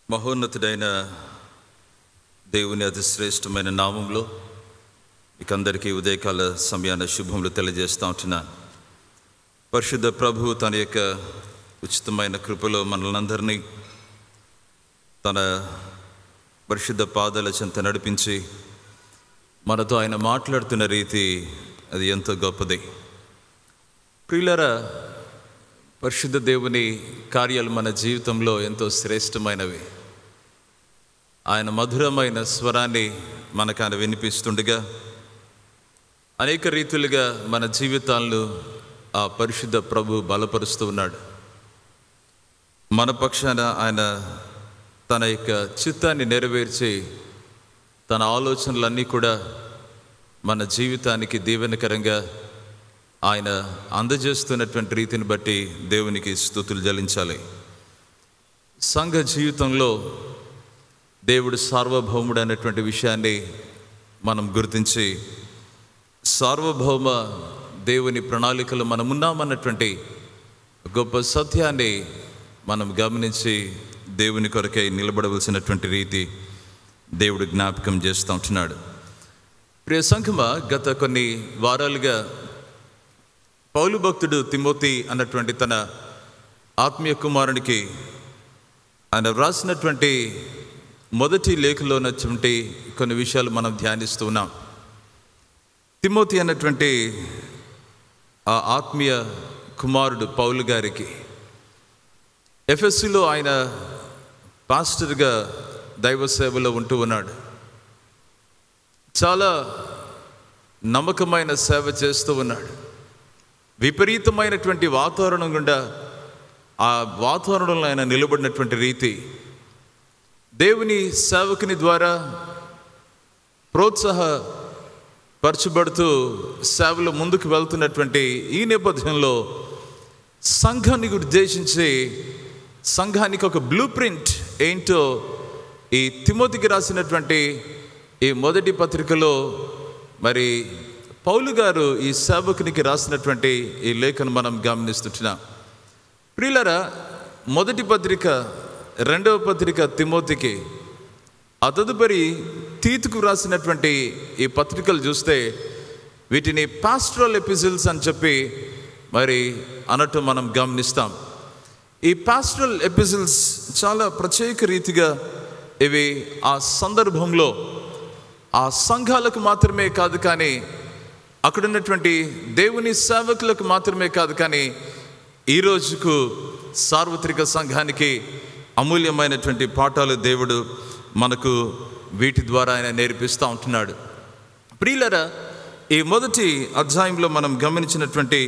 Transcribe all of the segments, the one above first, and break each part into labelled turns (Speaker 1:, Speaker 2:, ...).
Speaker 1: మహోన్నతుడైన దేవుని అతి శ్రేష్టమైన నామంలో మీకందరికీ ఉదయకాల సమయాన శుభములు తెలియజేస్తూ ఉంటున్నాను. పరిశుద్ధ ప్రభువు తన యొక్క ఉచితమైన కృపలో మనల్నందరినీ తన పరిశుద్ధ పాదాల చెంత నడిపించి మనతో ఆయన మాట్లాడుతున్న రీతి అది ఎంతో గొప్పది. ప్రియులారా, పరిశుద్ధ దేవుని కార్యాలు మన జీవితంలో ఎంతో శ్రేష్టమైనవి. ఆయన మధురమైన స్వరాన్ని మనకు ఆయన వినిపిస్తుండగా అనేక రీతులుగా మన జీవితాలను ఆ పరిశుద్ధ ప్రభు బలపరుస్తూ ఉన్నాడు. మన పక్షాన ఆయన తన యొక్క చిత్తాన్ని నెరవేర్చి తన ఆలోచనలన్నీ కూడా మన జీవితానికి దీవెనకరంగా ఆయన అందజేస్తున్నటువంటి రీతిని బట్టి దేవునికి స్తుతులు చెల్లించాలి. సంఘ జీవితంలో దేవుడు సార్వభౌముడు అనేటువంటి విషయాన్ని మనం గుర్తించి సార్వభౌమ దేవుని ప్రణాళికలు మనమున్నామన్నటువంటి గొప్ప సత్యాన్ని మనం గమనించి దేవుని కొరకై నిలబడవలసినటువంటి రీతి దేవుడు జ్ఞాపకం చేస్తూ ఉంటున్నాడు. ప్రియ సంఘమా, గత కొన్ని వారాలుగా పౌలు భక్తుడు తిమోతి అన్నటువంటి తన ఆత్మీయ కుమారునికి ఆయన వ్రాసినటువంటి మొదటి లేఖలో ఉన్నటువంటి కొన్ని విషయాలు మనం ధ్యానిస్తూ ఉన్నాం. తిమోతి అన్నటువంటి ఆ ఆత్మీయ కుమారుడు పౌలు గారికి ఎఫెస్సులో ఆయన పాస్టర్గా దైవ సేవలో ఉంటూ ఉన్నాడు. చాలా నమ్మకమైన సేవ చేస్తూ ఉన్నాడు. విపరీతమైనటువంటి వాతావరణం గుండా ఆ వాతావరణంలో ఆయన నిలబడినటువంటి రీతి, దేవుని సేవకుని ద్వారా ప్రోత్సాహపరచబడుతూ సేవలో ముందుకు వెళ్తున్నటువంటి ఈ నేపథ్యంలో సంఘాన్ని ఉద్దేశించి సంఘానికి ఒక బ్లూ ప్రింట్ ఏంటో ఈ తిమోతికి రాసినటువంటి ఈ మొదటి పత్రికలో మరి పౌలు గారు ఈ సేవకునికి రాసినటువంటి ఈ లేఖను మనం గమనిస్తున్నాం. ప్రియులారా, మొదటి పత్రిక, రెండవ పత్రిక తిమోతికి, ఆ తదుపరి తీతుకు రాసినటువంటి ఈ పత్రికలు చూస్తే వీటిని పాస్టరల్ ఎపిసిల్స్ అని చెప్పి మరి అన్నట్టు మనం గమనిస్తాం. ఈ పాస్టరల్ ఎపిసిల్స్ చాలా ప్రత్యేక రీతిగా ఇవి ఆ సందర్భంలో ఆ సంఘాలకు మాత్రమే కాదు, కానీ అక్కడ ఉన్నటువంటి దేవుని సేవకులకు మాత్రమే కాదు, కానీ ఈ రోజుకు సార్వత్రిక సంఘానికి అమూల్యమైనటువంటి పాఠాలు దేవుడు మనకు వీటి ద్వారా ఆయన నేర్పిస్తూ ఉంటున్నాడు. ప్రియులారా, ఈ మొదటి అధ్యాయంలో మనం గమనించినటువంటి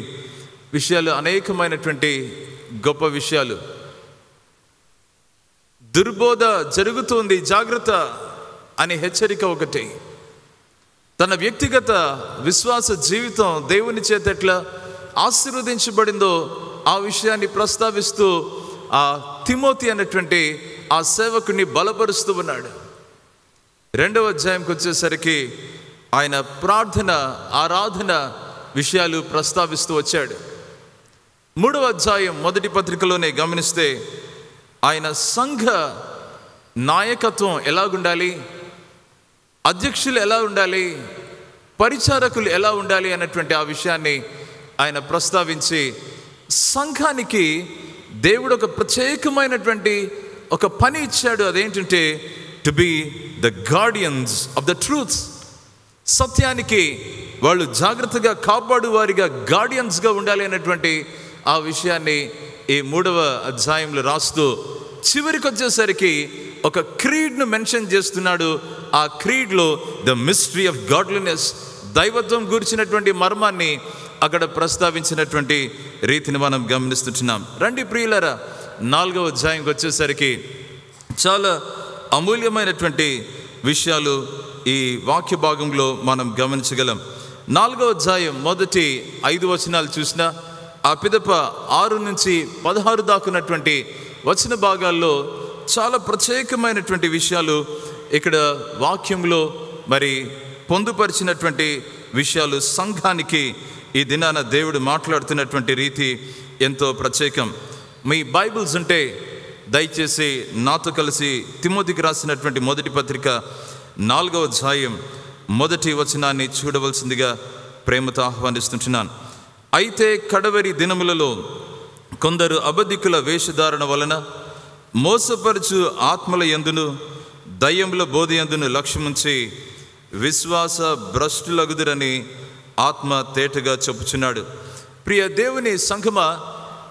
Speaker 1: విషయాలు అనేకమైనటువంటి గొప్ప విషయాలు. దుర్బోధ జరుగుతుంది, జాగ్రత్త అనే హెచ్చరిక ఒకటి. తన వ్యక్తిగత విశ్వాస జీవితం దేవుని చేత ఎట్లా ఆశీర్వదించబడిందో ఆ విషయాన్ని ప్రస్తావిస్తూ ఆ తిమోతి అనేటువంటి ఆ సేవకుని బలపరుస్తూ ఉన్నాడు. రెండవ అధ్యాయంకి వచ్చేసరికి ఆయన ప్రార్థన, ఆరాధన విషయాలు ప్రస్తావిస్తూ వచ్చాడు. మూడవ అధ్యాయం మొదటి పత్రికలోనే గమనిస్తే ఆయన సంఘ నాయకత్వం ఎలాగుండాలి, అధ్యక్షులు ఎలా ఉండాలి, పరిచారకులు ఎలా ఉండాలి అన్నటువంటి ఆ విషయాన్ని ఆయన ప్రస్తావించి సంఘానికి దేవుడు ఒక ప్రత్యేకమైనటువంటి ఒక పని ఇచ్చాడు. అదేంటంటే to be the guardians of the truth. సత్యానికి వాళ్ళు జాగ్రత్తగా కాపాడు వారిగా గార్డియన్స్గా ఉండాలి అన్నటువంటి ఆ విషయాన్ని ఈ మూడవ అధ్యాయంలో రాస్తూ చివరికి వచ్చేసరికి ఒక క్రీడ్ను మెన్షన్ చేస్తున్నాడు. ఆ క్రీడ్లో ద మిస్టరీ ఆఫ్ గాడ్లీనెస్, దైవత్వం గురించినటువంటి మర్మాన్ని అక్కడ ప్రస్తావించినటువంటి రీతిని మనం గమనిస్తున్నాం. రండి ప్రియులారా, నాలుగవ అధ్యాయంకి వచ్చేసరికి చాలా అమూల్యమైనటువంటి విషయాలు ఈ వాక్య భాగంలో మనం గమనించగలం. నాలుగవ అధ్యాయం మొదటి 5 వచనాలు చూసినా ఆ పిదప 6 నుంచి 16 దాకున్నటువంటి వచన భాగాల్లో చాలా ప్రత్యేకమైనటువంటి విషయాలు ఇక్కడ వాక్యంలో మరి పొందుపరిచినటువంటి విషయాలు సంఘానికి ఈ దినాన దేవుడు మాట్లాడుతున్నటువంటి రీతి ఎంతో ప్రత్యేకం. మీ బైబిల్స్ ఉంటే దయచేసి నాతో కలిసి తిమోతికి రాసినటువంటి మొదటి పత్రిక 4వ అధ్యాయం మొదటి వచనాన్ని చూడవలసిందిగా ప్రేమతో ఆహ్వానిస్తుంటున్నాను. అయితే కడవరి దినములలో కొందరు అబద్ధికుల వేషధారణ వలన మోసపరచు ఆత్మల యందును దయ్యముల బోధ యందును లక్ష్యముంచి విశ్వాస భ్రష్టులగుదురని ఆత్మ తేటగా చెప్పుచున్నాడు. ప్రియ దేవుని సంఘమా,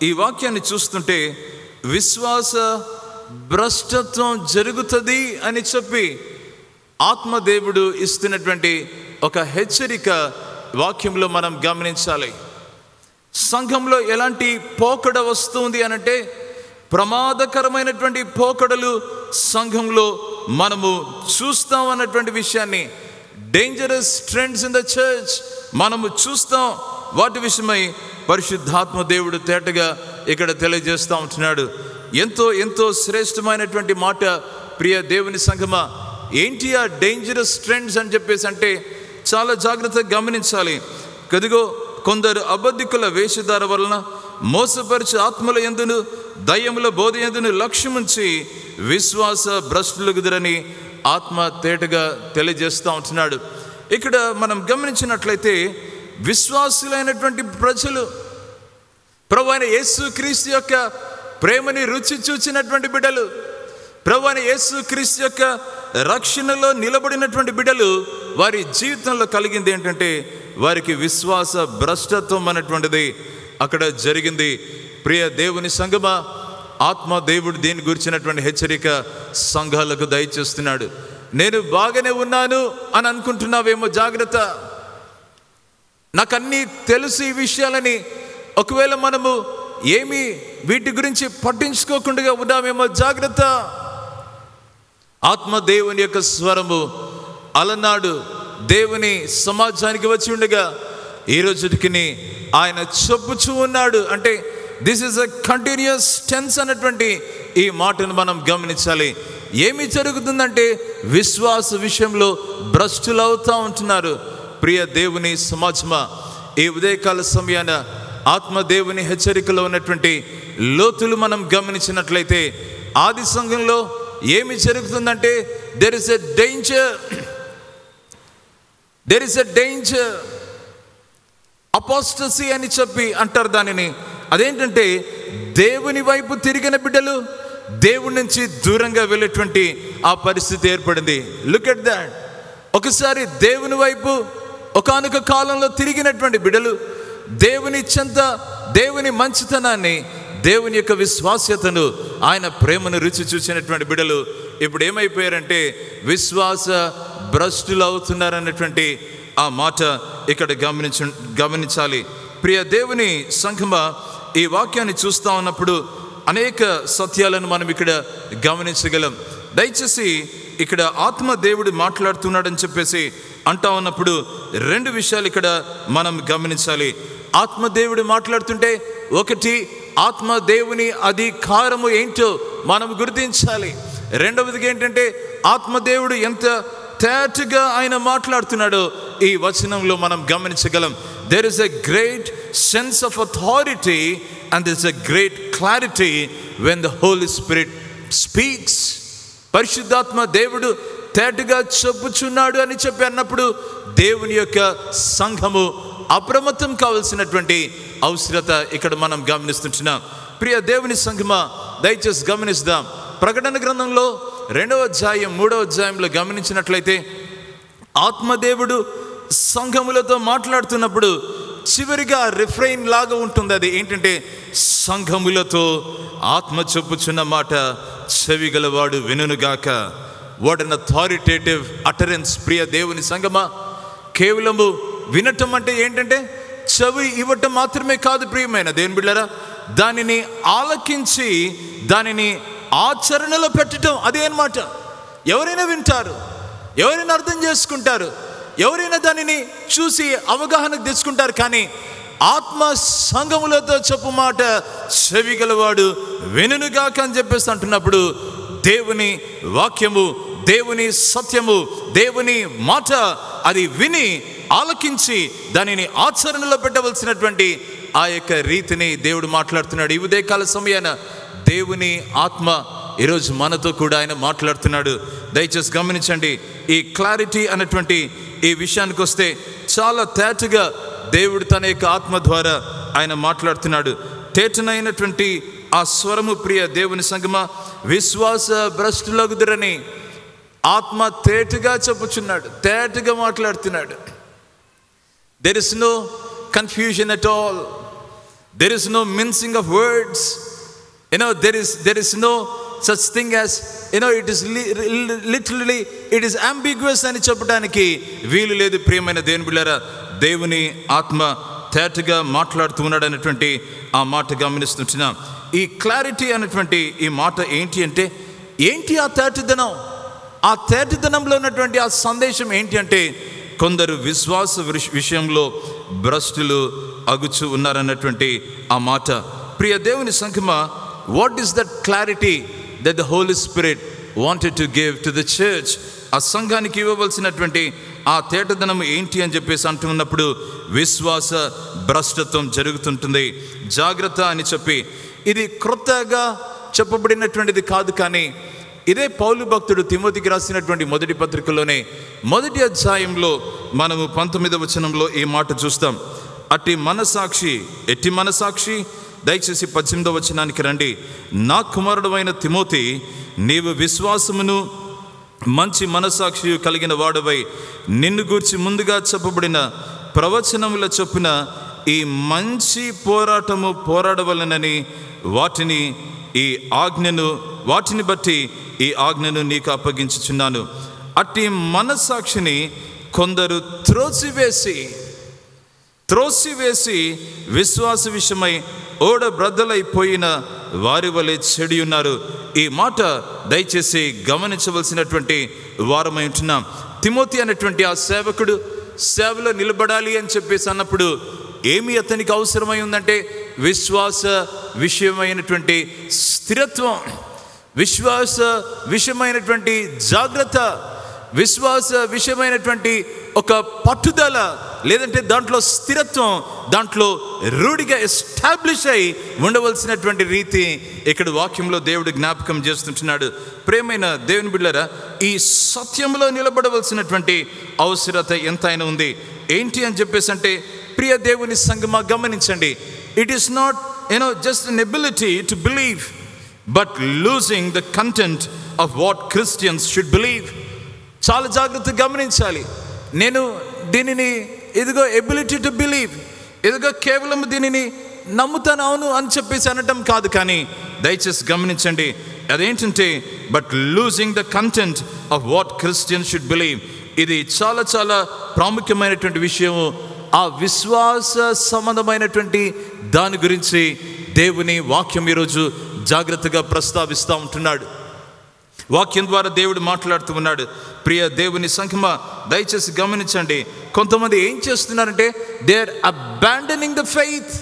Speaker 1: ఈ వాక్యాన్ని చూస్తుంటే విశ్వాస భ్రష్టత్వం జరుగుతుంది అని చెప్పి ఆత్మదేవుడు ఇస్తున్నటువంటి ఒక హెచ్చరిక వాక్యంలో మనం గమనించాలి. సంఘంలో ఎలాంటి పోకడ వస్తుంది అనంటే ప్రమాదకరమైనటువంటి పోకడలు సంఘంలో మనము చూస్తాం అన్నటువంటి విషయాన్ని, dangerous trends in the church మనము చూస్తాం. వాటి విషయమై పరిశుద్ధాత్మ దేవుడు తేటగా ఇక్కడ తెలియజేస్తూ ఉంటున్నాడు. ఎంతో ఎంతో శ్రేష్టమైనటువంటి మాట. ప్రియ దేవుని సంఘమా, ఏంటి ఆ డేంజరస్ ట్రెండ్స్ అని చెప్పేసి అంటే చాలా జాగ్రత్తగా గమనించాలి. కదిగో కొందరు అబద్ధికుల వేషధార వలన మోసపరిచే ఆత్మల యందును దయ్యముల బోధ యందును లక్ష్యముంచి విశ్వాస భ్రష్టులగుదురని ఆత్మ తేటగా తెలియజేస్తూ ఉంటున్నాడు. ఇక్కడ మనం గమనించినట్లయితే విశ్వాసులైనటువంటి ప్రజలు, ప్రభువైన యేసుక్రీస్తు యొక్క ప్రేమని రుచి చూచినటువంటి బిడ్డలు, ప్రభువైన యేసుక్రీస్తు యొక్క రక్షణలో నిలబడినటువంటి బిడ్డలు, వారి జీవితంలో కలిగింది ఏంటంటే వారికి విశ్వాస భ్రష్టత్వం అనేటువంటిది అక్కడ జరిగింది. ప్రియ దేవుని సంఘమా, ఆత్మ దేవుడు దీని గురించినటువంటి హెచ్చరిక సంఘాలకు దయచేస్తున్నాడు. నేను బాగానే ఉన్నాను అని అనుకుంటున్నావేమో, జాగ్రత్త. నాకన్నీ తెలుసు ఈ విషయాలని ఒకవేళ మనము ఏమి వీటి గురించి పట్టించుకోకుండా ఉన్నామేమో, జాగ్రత్త. ఆత్మ దేవుని యొక్క స్వరము అలనాడు దేవుని సమాజానికి వచ్చి ఉండగా ఈ రోజుకి ఆయన చెప్పుచూ ఉన్నాడు. అంటే this is a continuous tense అన్నటువంటి ఈ మాటను మనం గమనించాలి. ఏమి జరుగుతుందంటే విశ్వాస విషయంలో భ్రష్టులు అవుతూ ఉంటున్నారు. ప్రియ దేవుని సమాజమా, ఈ ఉదయకాల సమయాన ఆత్మదేవుని హెచ్చరికలో ఉన్నటువంటి లోతులు మనం గమనించినట్లయితే ఆది సంఘంలో ఏమి జరుగుతుందంటే there is a danger apostasy అని చెప్పి అంటారు దానిని. అదేంటంటే దేవుని వైపు తిరిగిన బిడ్డలు దేవుడి నుంచి దూరంగా వెళ్ళేటువంటి ఆ పరిస్థితి ఏర్పడింది. Look at that. ఒకసారి దేవుని వైపు ఒకానొక కాలంలో తిరిగినటువంటి బిడ్డలు దేవుని చెంత, దేవుని మంచితనాన్ని, దేవుని యొక్క విశ్వాస్యతను, ఆయన ప్రేమను రుచి చూసినటువంటి బిడ్డలు ఇప్పుడు ఏమైపోయారంటే విశ్వాస భ్రష్టులు అవుతున్నారన్నటువంటి ఆ మాట ఇక్కడ గమనించాలి. ప్రియ దేవుని సంఘమా, ఈ వాక్యాన్ని చూస్తూ ఉన్నప్పుడు అనేక సత్యాలను మనం ఇక్కడ గమనించగలం. దయచేసి ఇక్కడ ఆత్మ దేవుడు మాట్లాడుతున్నాడని చెప్పేసి అంటా ఉన్నప్పుడు 2 విషయాలు ఇక్కడ మనం గమనించాలి. ఆత్మదేవుడు మాట్లాడుతుంటే ఒకటి, ఆత్మదేవుని అధికారము ఏంటో మనం గుర్తించాలి. రెండవదిగా ఏంటంటే ఆత్మదేవుడు ఎంత తేటగా ఆయన మాట్లాడుతున్నాడో ఈ వచనంలో మనం గమనించగలం. There is a great sense of authority and there is a great clarity when the Holy Spirit speaks. పరిశుద్ధాత్మ దేవుడు తేటగా చెప్పుచున్నాడు అని చెప్పి అన్నప్పుడు దేవుని యొక్క సంఘము అప్రమత్తం కావాల్సినటువంటి అవసరత ఇక్కడ మనం గమనిస్తుంటున్నాం. ప్రియ దేవుని సంఘమా, దయచేసి గమనిస్తాం. ప్రకటన గ్రంథంలో 2వ అధ్యాయం 3వ అధ్యాయంలో గమనించినట్లయితే ఆత్మదేవుడు సంఘములతో మాట్లాడుతున్నప్పుడు చివరిగా రిఫ్రైన్ లాగా ఉంటుంది. అది ఏంటంటే సంఘములతో ఆత్మ చెప్పుచున్న మాట చెవి గలవాడు వినుగాక. What an authoritative utterance. ప్రియ దేవుని సంఘమా, కేవలము వినటం అంటే ఏంటంటే చెవి ఇవ్వటం మాత్రమే కాదు ప్రియమైన దేవుని బిడ్డలారా, దానిని ఆలకించి దానిని ఆచరణలో పెట్టడం, అదే అన్నమాట. ఎవరైనా వింటారు, ఎవరైనా అర్థం చేసుకుంటారు, ఎవరైనా దానిని చూసి అవగాహనకు తెచ్చుకుంటారు. కానీ ఆత్మ సంఘములతో చెప్పు మాట చెవి గలవాడు వినుగాక అని చెప్పేసి అంటున్నప్పుడు దేవుని వాక్యము, దేవుని సత్యము, దేవుని మాట అది విని ఆలకించి దానిని ఆచరణలో పెట్టవలసినటువంటి ఆ యొక్క రీతిని దేవుడు మాట్లాడుతున్నాడు. ఈ ఉదయకాల సమయాన దేవుని ఆత్మ ఈరోజు మనతో కూడా ఆయన మాట్లాడుతున్నాడు. దయచేసి గమనించండి. ఈ క్లారిటీ అన్నటువంటి ఈ విషయానికి వస్తే చాలా తేటగా దేవుడు తన యొక్క ఆత్మ ద్వారా ఆయన మాట్లాడుతున్నాడు. తేటనైనటువంటి ఆ స్వరము, ప్రియ దేవుని సంగమా, విశ్వాస భ్రష్టులగుదురని ఆత్మ తేటగా చెప్పుచున్నాడు, తేటగా మాట్లాడుతున్నాడు. There is no confusion at all. There is no mincing of words. There is no such thing as, it is literally, it is ambiguous అని చెప్పడానికి వీలు లేదు. ప్రియమైన దేవుని బిడ్డలారా, దేవుని ఆత్మ తేటగా మాట్లాడుతూ ఉన్నాడు అనేటువంటి ఆ మాట గమనిస్తుంటున్నాం. ఈ క్లారిటీ అనేటువంటి ఈ మాట ఏంటి అంటే, ఏంటి ఆ తేటదనం? ఆ తేటదనంలో ఉన్నటువంటి ఆ సందేశం ఏంటి అంటే, కొందరు విశ్వాస విషయంలో భ్రష్టులు అగుచు ఉన్నారన్నటువంటి ఆ మాట. ప్రియ దేవుని సంఘమా, what is that clarity that the Holy Spirit wanted to give to the church? ఆ సంఘానికి ఇవ్వవలసినటువంటి ఆ తేటదనం ఏంటి అని చెప్పేసి అంటున్నప్పుడు, విశ్వాస భ్రష్టత్వం జరుగుతుంటుంది, జాగ్రత్త అని చెప్పి. ఇది క్రొత్తగా చెప్పబడినటువంటిది కాదు, కానీ ఇదే పౌలు భక్తుడు తిమోతికి రాసినటువంటి మొదటి పత్రికలోనే మొదటి అధ్యాయంలో మనము 19వ వచనంలో ఈ మాట చూస్తాం. ఎట్టి మనసాక్షి, దయచేసి 18వ వచనానికి రండి. నా కుమారుడైన తిమోతి, నీవు విశ్వాసమును మంచి మనసాక్షి కలిగిన వాడవై నిన్ను గూర్చి ముందుగా చెప్పబడిన ప్రవచనముల చొప్పున ఈ మంచి పోరాటము పోరాడవలనని వాటిని బట్టి ఈ ఆజ్ఞను నీకు అప్పగించుచున్నాను. అట్టి మనసాక్షిని కొందరు త్రోసివేసి విశ్వాస విషయమై ఓడబ్రద్దలైపోయిన వారి వలె చెడి ఉన్నారు. ఈ మాట దయచేసి గమనించవలసినటువంటి వారమై ఉంటున్నాం. తిమోతి అనేటువంటి ఆ సేవకుడు సేవలో నిలబడాలి అని చెప్పేసి అన్నప్పుడు ఏమి అతనికి అవసరమై ఉందంటే, విశ్వాస విషయమైనటువంటి స్థిరత్వం, విశ్వాస విషయమైనటువంటి జాగ్రత్త, విశ్వాస విషయమైనటువంటి ఒక పట్టుదల, లేదంటే దాంట్లో స్థిరత్వం, దాంట్లో రూఢిగా ఎస్టాబ్లిష్ అయి ఉండవలసినటువంటి రీతి ఇక్కడ వాక్యంలో దేవుడు జ్ఞాపకం చేస్తుంటున్నాడు. ప్రేమైన దేవుని బిడ్డలారా, ఈ సత్యంలో నిలబడవలసినటువంటి అవసరత ఎంతైనా ఉంది. ఏంటి అని చెప్పేసి అంటే, ప్రియ దేవుని సంగమా గమనించండి, it is not just an ability to believe, but losing the content of what Christians should believe. చాలా జాగ్రత్తగా గమనించాలి. నేను దీనిని ఇదిగో ఎబిలిటీ టు బిలీవ్, ఇదిగో కేవలం దీనిని నమ్ముతాను అవును అని చెప్పేసి అనటం కాదు, కానీ దయచేసి గమనించండి, అదేంటంటే but losing the content of what Christian should believe. ఇది చాలా చాలా ప్రాముఖ్యమైనటువంటి విషయము. ఆ విశ్వాస సంబంధమైనటువంటి దాని గురించి దేవుని వాక్యం ఈరోజు జాగ్రత్తగా ప్రస్తావిస్తూ ఉంటున్నాడు. వాక్యం ద్వారా దేవుడు మాట్లాడుతూ ఉన్నాడు. ప్రియ దేవుని సంఘమా, దయచేసి గమనించండి, కొంతమంది ఏం చేస్తున్నారంటే, they are abandoning the faith,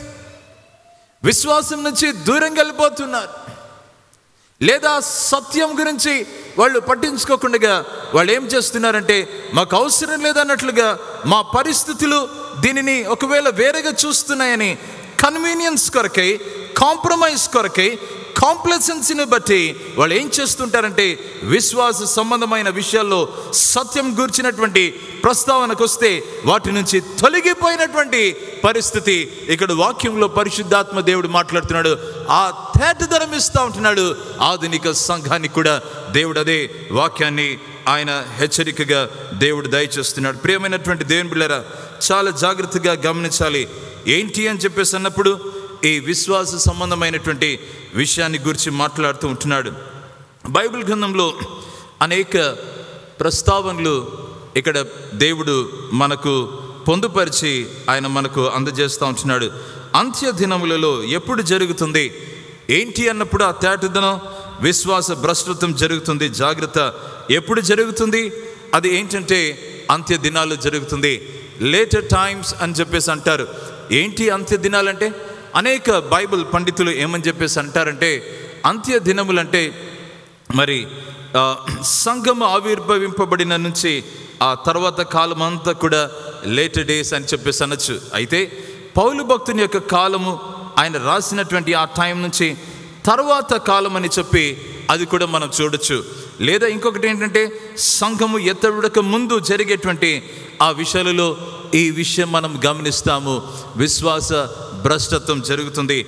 Speaker 1: విశ్వాసం నుంచి దూరంగా వెళ్ళిపోతున్నారు, లేదా సత్యం గురించి వాళ్ళు పట్టించుకోకుండా వాళ్ళు ఏం చేస్తున్నారంటే, మాకు అవసరం లేదన్నట్లుగా, మా పరిస్థితులు దీనిని ఒకవేళ వేరేగా చూస్తున్నాయని కన్వీనియన్స్ కొరకై, కాంప్రమైజ్ కొరకై, కాంప్లసెన్సీని బట్టి వాళ్ళు ఏం చేస్తుంటారంటే, విశ్వాస సంబంధమైన విషయాల్లో సత్యం గురించినటువంటి ప్రస్తావనకు వస్తే వాటి నుంచి తొలగిపోయినటువంటి పరిస్థితి ఇక్కడ వాక్యంలో పరిశుద్ధాత్మ దేవుడు మాట్లాడుతున్నాడు. ఆ తేటదనం ఇస్తూ ఉంటున్నాడు ఆధునిక సంఘానికి కూడా. దేవుడు అదే వాక్యాన్ని ఆయన హెచ్చరికగా దేవుడు దయచేస్తున్నాడు. ప్రియమైనటువంటి దేవుని బిడ్డలారా, చాలా జాగ్రత్తగా గమనించాలి. ఏంటి అని చెప్పేసి అన్నప్పుడు, ఈ విశ్వాస సంబంధమైనటువంటి విషయాన్ని గురించి మాట్లాడుతూ ఉంటున్నాడు. బైబిల్ గ్రంథంలో అనేక ప్రస్తావనలు ఇక్కడ దేవుడు మనకు పొందుపరిచి ఆయన మనకు అందజేస్తూ ఉంటున్నాడు. అంత్య దినములలో ఎప్పుడు జరుగుతుంది ఏంటి అన్నప్పుడు, ఆ తేటదనం విశ్వాస భ్రష్టత్వం జరుగుతుంది, జాగ్రత్త. ఎప్పుడు జరుగుతుంది? అది ఏంటంటే అంత్య దినాలు జరుగుతుంది. లేటర్ టైమ్స్ అని చెప్పేసి అంటారు. ఏంటి అంత్య దినాలంటే? అనేక బైబిల్ పండితులు ఏమని చెప్పేసి అంటారంటే, అంత్య దినములంటే మరి సంఘము ఆవిర్భవింపబడిన నుంచి ఆ తర్వాత కాలం అంతా కూడా లేటర్ డేస్ అని చెప్పేసి అనొచ్చు. అయితే పౌలు భక్తుని యొక్క కాలము, ఆయన రాసినటువంటి ఆ టైం నుంచి తర్వాత కాలం అని చెప్పి అది కూడా మనం చూడొచ్చు. లేదా ఇంకొకటి ఏంటంటే సంఘము ఎత్తబడక ముందు జరిగేటువంటి ఆ విషయాలలో ఈ విషయం మనం గమనిస్తాము. విశ్వాస భ్రష్టత్వం జరుగుతుంది,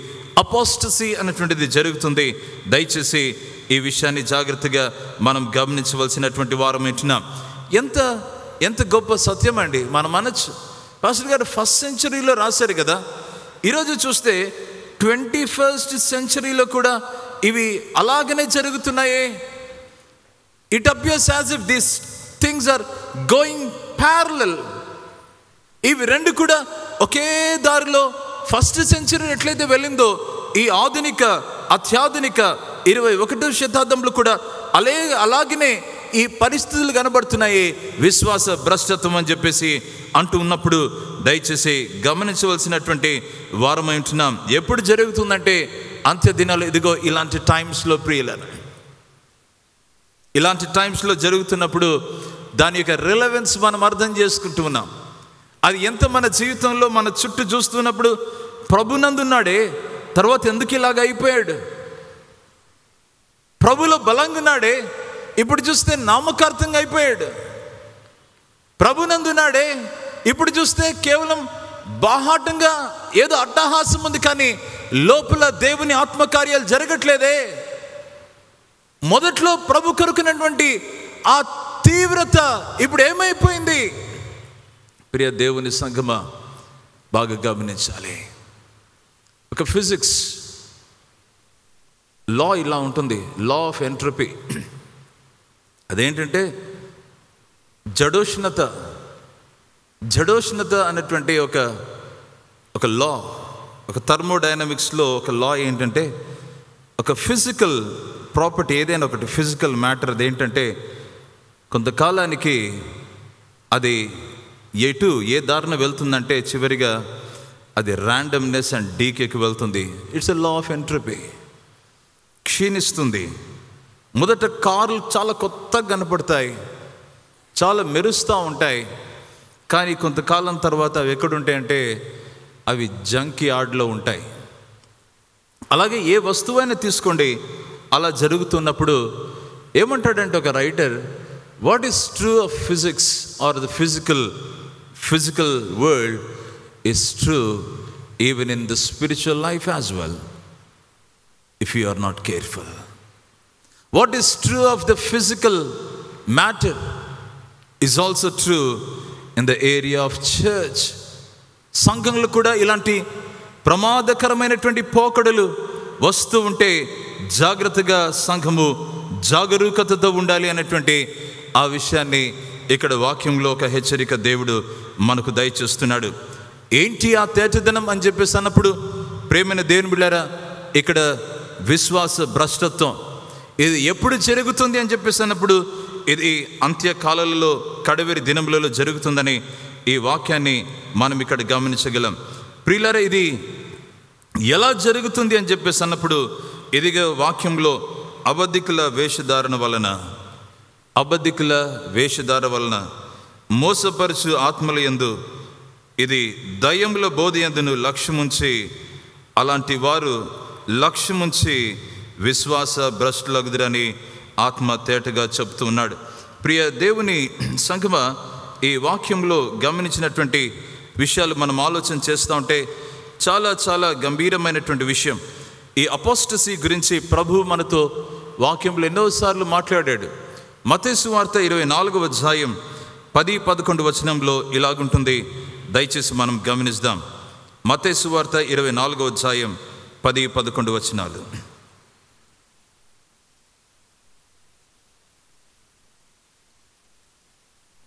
Speaker 1: అపోస్టసీ అనేటువంటిది జరుగుతుంది. దయచేసి ఈ విషయాన్ని జాగ్రత్తగా మనం గమనించవలసినటువంటి వారం ఉంటున్నాం. ఎంత ఎంత గొప్ప సత్యం అండి. మనం అనొచ్చు, పాస్టర్ గారు 1st సెంచరీలో రాశారు కదా. ఈరోజు చూస్తే 21st సెంచరీలో కూడా ఇవి అలాగనే జరుగుతున్నాయే. It appears as if these things are going parallel. ఇవి రెండు కూడా ఒకే దారిలో 1st సెంచరీ ఎట్లయితే వెళ్ళిందో ఈ ఆధునిక అత్యాధునిక 21వ శతాబ్దంలో కూడా అలాగనే ఈ పరిస్థితులు కనబడుతున్నాయి. విశ్వాస భ్రష్టత్వం అని చెప్పేసి అంటూ ఉన్నప్పుడు దయచేసి గమనించవలసినటువంటి వారమై ఉంటున్నాం. ఎప్పుడు జరుగుతుందంటే అంత్య దినాలు. ఇదిగో ఇలాంటి టైమ్స్లో ప్రియులను, ఇలాంటి టైమ్స్లో జరుగుతున్నప్పుడు దాని యొక్క రిలవెన్స్ మనం అర్థం చేసుకుంటూ ఉన్నాం. అది ఎంత మన జీవితంలో మన చుట్టూ చూస్తున్నప్పుడు ప్రభునందున్నాడే, తర్వాత ఎందుకు ఇలాగ అయిపోయాడు? ప్రభులో బలంగా ఉన్నాడే, ఇప్పుడు చూస్తే నామకార్థంగా అయిపోయాడు. ప్రభునందున్నాడే, ఇప్పుడు చూస్తే కేవలం బాహాటంగా ఏదో అట్టహాసం ఉంది, కానీ లోపల దేవుని ఆత్మకార్యాలు జరగట్లేదే. మొదట్లో ప్రభు కొరకున్నటువంటి ఆ తీవ్రత ఇప్పుడు ఏమైపోయింది? ప్రియ దేవుని సంగమా, బాగా గమనించాలి. ఒక ఫిజిక్స్ లా ఇలా ఉంటుంది, లా ఆఫ్ ఎంట్రోపీ. అదేంటంటే జడోష్ణత అనేటువంటి ఒక లా, ఒక థర్మోడైనమిక్స్లో ఒక లా ఏంటంటే, ఒక ఫిజికల్ ప్రాపర్టీ ఏదైనా ఒకటి ఫిజికల్ మ్యాటర్ అదేంటంటే కొంతకాలానికి అది ఏ దారిన వెళ్తుందంటే చివరిగా అది ర్యాండమ్నెస్ అండ్ డీకేకి వెళ్తుంది. It's a law of entropy. క్షీణిస్తుంది. మొదట కార్లు చాలా కొత్తగా కనపడతాయి, చాలా మెరుస్తూ ఉంటాయి, కానీ కొంతకాలం తర్వాత అవి ఎక్కడుంటాయంటే అవి జంక్ యార్డ్లో ఉంటాయి. అలాగే ఏ వస్తువైనా తీసుకోండి, అలా జరుగుతున్నప్పుడు ఏమంటాడంటే ఒక writer, what is true of physics or the physical world is true even in the spiritual life as well if you are not careful. What is true of the physical matter is also true in the area of church. సంఘంలో కూడా ఇలాంటి ప్రమాదకరమైనటువంటి పోకడలు వస్తూ ఉంటే జాగ్రత్తగా సంఘము జాగరూకతతో ఉండాలి అనేటువంటి ఆ విషయాన్ని ఇక్కడ వాక్యంలో ఒక హెచ్చరిక దేవుడు మనకు దయచేస్తున్నాడు. ఏంటి ఆ తేటదనం అని చెప్పేసి అన్నప్పుడు ప్రేమైన దేవుని బిడ్డలారా, ఇక్కడ విశ్వాస భ్రష్టత్వం ఇది ఎప్పుడు జరుగుతుంది అని చెప్పేసి అన్నప్పుడు ఇది అంత్యకాలాలలో కడవరి దినములలో జరుగుతుందని ఈ వాక్యాన్ని మనం ఇక్కడ గమనించగలం. ప్రియులారా, ఇది ఎలా జరుగుతుంది అని చెప్పేసి అన్నప్పుడు ఇదిగా వాక్యంలో అబద్ధికుల వేషధార వలన మోసపరచు ఆత్మల యందు ఇది దయ్యముల బోధ యందును లక్ష్యముంచి అలాంటి వారు లక్ష్యముంచి విశ్వాస భ్రష్టులగుదురని ఆత్మ తేటగా చెప్తూ ఉన్నాడు. ప్రియ దేవుని సంఘమా, ఈ వాక్యంలో గమనించినటువంటి విషయాలు మనం ఆలోచన చేస్తూ ఉంటే చాలా చాలా గంభీరమైనటువంటి విషయం. ఈ అపోస్టసీ గురించి ప్రభు మనతో వాక్యంలో ఎన్నోసార్లు మాట్లాడాడు. మత్తయి సువార్త 24వ అధ్యాయం 10-11 వచనంలో ఇలాగుంటుంది. దయచేసి మనం గమనిద్దాం. మత్తయి సువార్త 24వ అధ్యాయం 10-11 వచనాలు.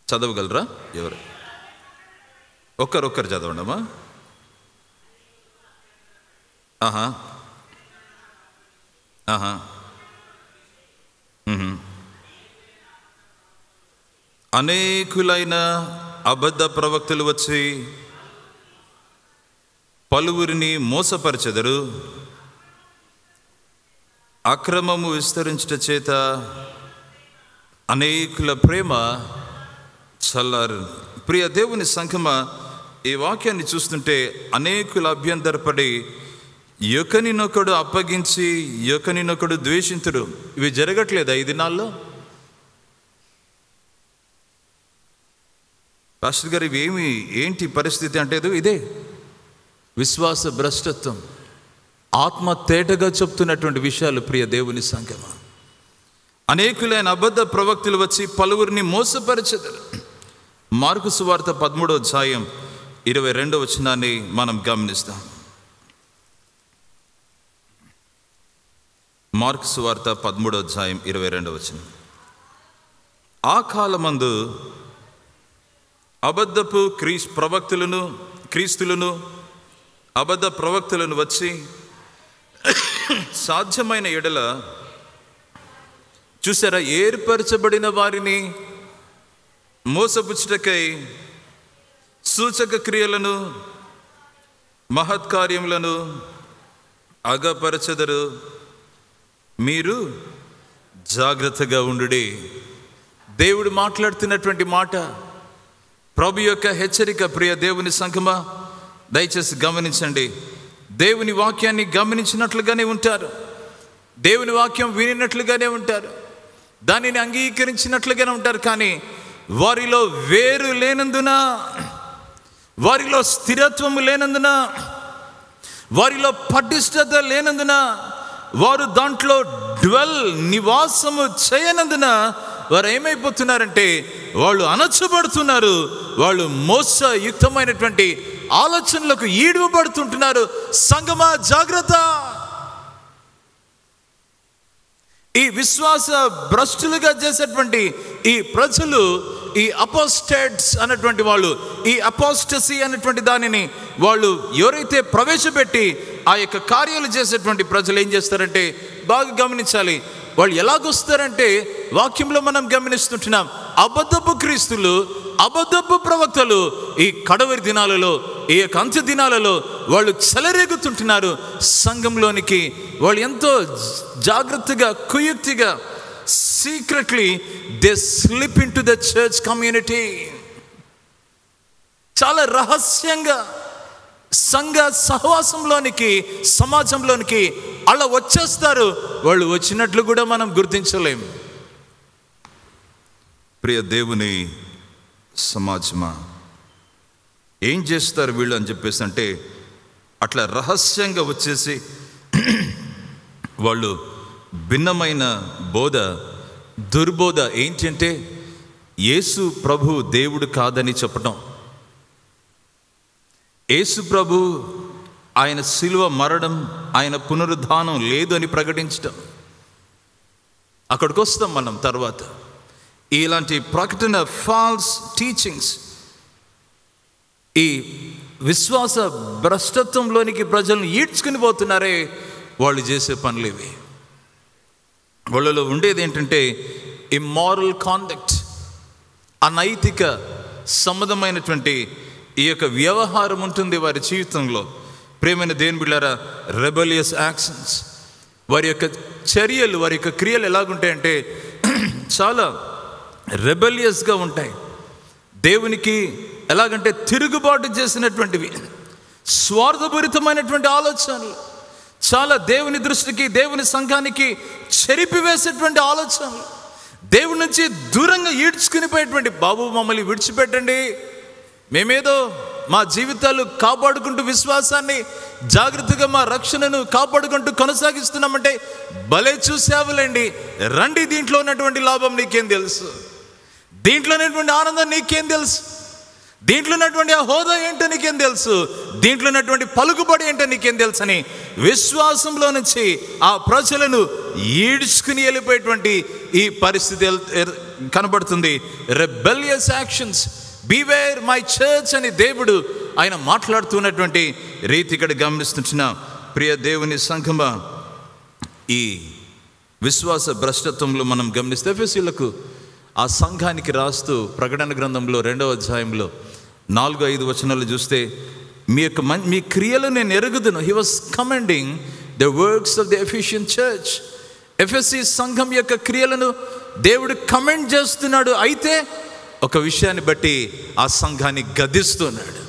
Speaker 1: చదవగలరా? ఎవరు? ఒక్కరొక్కరు చదవండమ్మా. ఆహా ఆహా అనేకులైన అబద్ధ ప్రవక్తలు వచ్చి పలువురిని మోసపరచెదరు, అక్రమము విస్తరించుట చేత అనేకుల ప్రేమ చల్లారు. ప్రియ దేవుని సంఘమా, ఈ వాక్యాన్ని చూస్తుంటే అనేకుల అభ్యంతరపడి ఒకనినొకడు అప్పగించి ఒకనినొకడు ద్వేషింతుడు. ఇవి జరగట్లేదా ఈ దినాల్లో? పాస్టర్ గారు ఇవి ఏంటి పరిస్థితి అంటే ఇదే విశ్వాస భ్రష్టత్వం. ఆత్మ తేటగా చెప్తున్నటువంటి విషయాలు ప్రియ దేవుని సంఘమా. అనేకులైన అబద్ధ ప్రవక్తలు వచ్చి పలువురిని మోసపరిచెదరు. మార్కు సువార్త 13వ అధ్యాయం 22వ వచనాన్ని మనం గమనిస్తాం. మార్కు సువార్త 13వ అధ్యాయం 22వ వచనం. ఆ కాలమందు అబద్ధపు క్రీస్తులను అబద్ధ ప్రవక్తలను వచ్చి సాధ్యమైన ఎడల చూసారా, ఏర్పరచబడిన వారిని మోసపుచ్చుటకై సూచక క్రియలను మహత్కార్యములను అగపరచెదరు. మీరు జాగ్రత్తగా ఉండుడి. దేవుడు మాట్లాడుతున్నటువంటి మాట, ప్రభు యొక్క హెచ్చరిక. ప్రియ దేవుని సంఘమా, దయచేసి గమనించండి. దేవుని వాక్యాన్ని గమనించినట్లుగానే ఉంటారు, దేవుని వాక్యం వినినట్లుగానే ఉంటారు, దానిని అంగీకరించినట్లుగానే ఉంటారు. కానీ వారిలో వేరు లేనందున, వారిలో స్థిరత్వము లేనందున, వారిలో పటిష్టత లేనందున, వారు దాంట్లో నివాసము చేయనందున వారు ఏమైపోతున్నారంటే వాళ్ళు అణచబడుతున్నారు. వాళ్ళు మోసయుక్తమైనటువంటి ఆలోచనలకు ఈడుపడుతుంటున్నారు. సంగమా జాగ్రత్త. ఈ విశ్వాస భ్రష్టులుగా చేసేటువంటి ఈ ప్రజలు, ఈ అపోస్టేట్స్ అన్నటువంటి వాళ్ళు, ఈ అపోస్టసీ అన్నటువంటి దానిని వాళ్ళు ఎవరైతే ప్రవేశపెట్టి ఆ యొక్క కార్యాలు చేసేటువంటి ప్రజలు ఏం చేస్తారంటే, బాగా గమనించాలి, వాళ్ళు ఎలాగొస్తారంటే వాక్యంలో మనం గమనిస్తుంటున్నాం. అబద్ధపు క్రీస్తులు, అబద్ధపు ప్రవక్తలు ఈ కడవరి దినాలలో, ఈ యొక్క అంత్య దినాలలో వాళ్ళు చెలరేగుతుంటున్నారు సంఘంలోనికి. వాళ్ళు ఎంతో జాగ్రత్తగా, కుయుక్తిగా, secretly they slip into the church community. చాలా రహస్యంగా సంఘ సహవాసంలోనికి, సమాజంలోనికి అలా వచ్చేస్తారు. వాళ్ళు వచ్చినట్లు కూడా మనం గుర్తించలేం. ప్రియ దేవుని సమాజమా, ఏం చేస్తారు వీళ్ళు అని చెప్పేసి అంటే, అట్లా రహస్యంగా వచ్చేసి వాళ్ళు భిన్నమైన బోధ, దుర్బోధ ఏంటంటే యేసు ప్రభు దేవుడు కాదని చెప్పటం, యేసు ప్రభు ఆయన శిలువ మరణం, ఆయన పునరుద్ధానం లేదు అని ప్రకటించటం. అక్కడికి వస్తాం మనం తర్వాత. ఇలాంటి ప్రకటన, ఫాల్స్ టీచింగ్స్, ఈ విశ్వాస భ్రష్టత్వంలోనికి ప్రజలను ఈడ్చుకుని పోతున్నారే వాళ్ళు చేసే పనులు ఇవి. వాళ్ళలో ఉండేది ఏంటంటే ఇమ్మారల్ కాండక్ట్, అనైతిక సంబంధమైనటువంటి ఈ యొక్క వ్యవహారం ఉంటుంది వారి జీవితంలో. ప్రేమైన దేవుని బిడ్డలారా, రెబలియస్ యాక్షన్స్, వారి యొక్క చర్యలు, వారి యొక్క క్రియలు ఎలాగుంటాయంటే చాలా రెబలియస్గా ఉంటాయి. దేవునికి ఎలాగంటే తిరుగుబాటు చేసినటువంటివి, స్వార్థపూరితమైనటువంటి ఆలోచనలు, చాలా దేవుని దృష్టికి, దేవుని సంఘానికి చెరిపివేసేటువంటి ఆలోచనలు, దేవుని నుంచి దూరంగా ఈడ్చుకుని పోయేటువంటి, బాబు మమ్మల్ని విడిచిపెట్టండి, మేమేదో మా జీవితాలు కాపాడుకుంటూ, విశ్వాసాన్ని జాగ్రత్తగా, మా రక్షణను కాపాడుకుంటూ కొనసాగిస్తున్నామంటే, భలే చూసేవలేండి, రండి, దీంట్లో ఉన్నటువంటి లాభం నీకేం తెలుసు, దీంట్లో ఉన్నటువంటి ఆనందం నీకేం తెలుసు, దీంట్లో ఉన్నటువంటి ఆ హోదా ఏంటో నీకేం తెలుసు, దీంట్లో ఉన్నటువంటి పలుకుబడి ఏంటో నీకేం తెలుసు అని విశ్వాసంలో నుంచి ఆ ప్రజలను ఈడ్చుకుని వెళ్ళిపోయేటువంటి ఈ పరిస్థితి కనబడుతుంది. Rebellious actions, beware my church అని దేవుడు ఆయన మాట్లాడుతున్నటువంటి రీతి ఇక్కడ గమనిస్తున్న ప్రియ దేవుని సంఘమా, ఈ విశ్వాస భ్రష్టత్వంలో మనం గమనిస్తే ఎఫెసీయులకు ఆ సంఘానికి రాస్తూ ప్రకటన గ్రంథంలో 2వ అధ్యాయంలో 4-5 వచనాలు చూస్తే, మీ క్రియలు నేను ఎరుగుదును. He was commending the works of the Ephesian church. ఎఫెసీ సంఘం యొక్క క్రియలను దేవుడు కమెంట్ చేస్తున్నాడు. అయితే ఒక విషయాన్ని బట్టి ఆ సంఘాన్ని గద్దిస్తున్నాడు.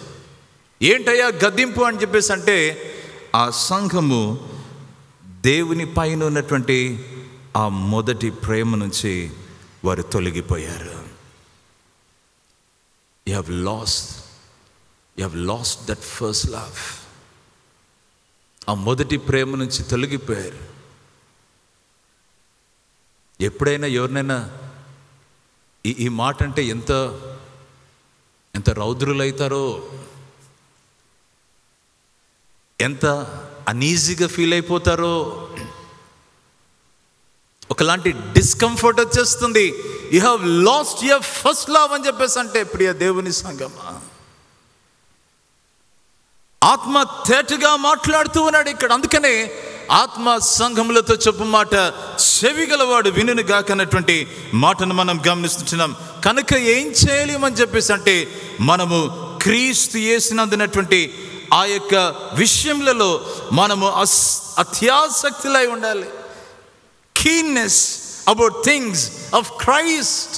Speaker 1: ఏంటయ్యా గద్దింపు అని చెప్పేసి అంటే, ఆ సంఘము దేవుని పైన ఉన్నటువంటి ఆ మొదటి ప్రేమ నుంచి వారు తొలగిపోయారు. You have lost that first love. ఆ మొదటి ప్రేమ నుంచి తొలగిపోయారు. ఎప్పుడైనా ఎవరినైనా ఈ మాట అంటే ఎంత రౌద్రులైతారో, ఎంత అనీజీగా ఫీల్ అయిపోతారో, ఒకలాంటి డిస్కంఫర్ట్ వచ్చేస్తుంది. You have lost your first love అని చెప్పేసి అంటే, ప్రియ దేవుని సంగమా, ఆత్మ తేటగా మాట్లాడుతూ ఉన్నాడు ఇక్కడ. అందుకనే ఆత్మ సంఘములతో చెప్పు మాట చెవిగలవాడు వినును గాక అన్నటువంటి మాటను మనం గమనిస్తున్నాం. కనుక ఏం చేయాలి అని చెప్పేసి అంటే, మనము క్రీస్తు యేసునందునటువంటి ఆ యొక్క విషయములలో మనము అత్యాసక్తులై ఉండాలి. Keenness about things of Christ.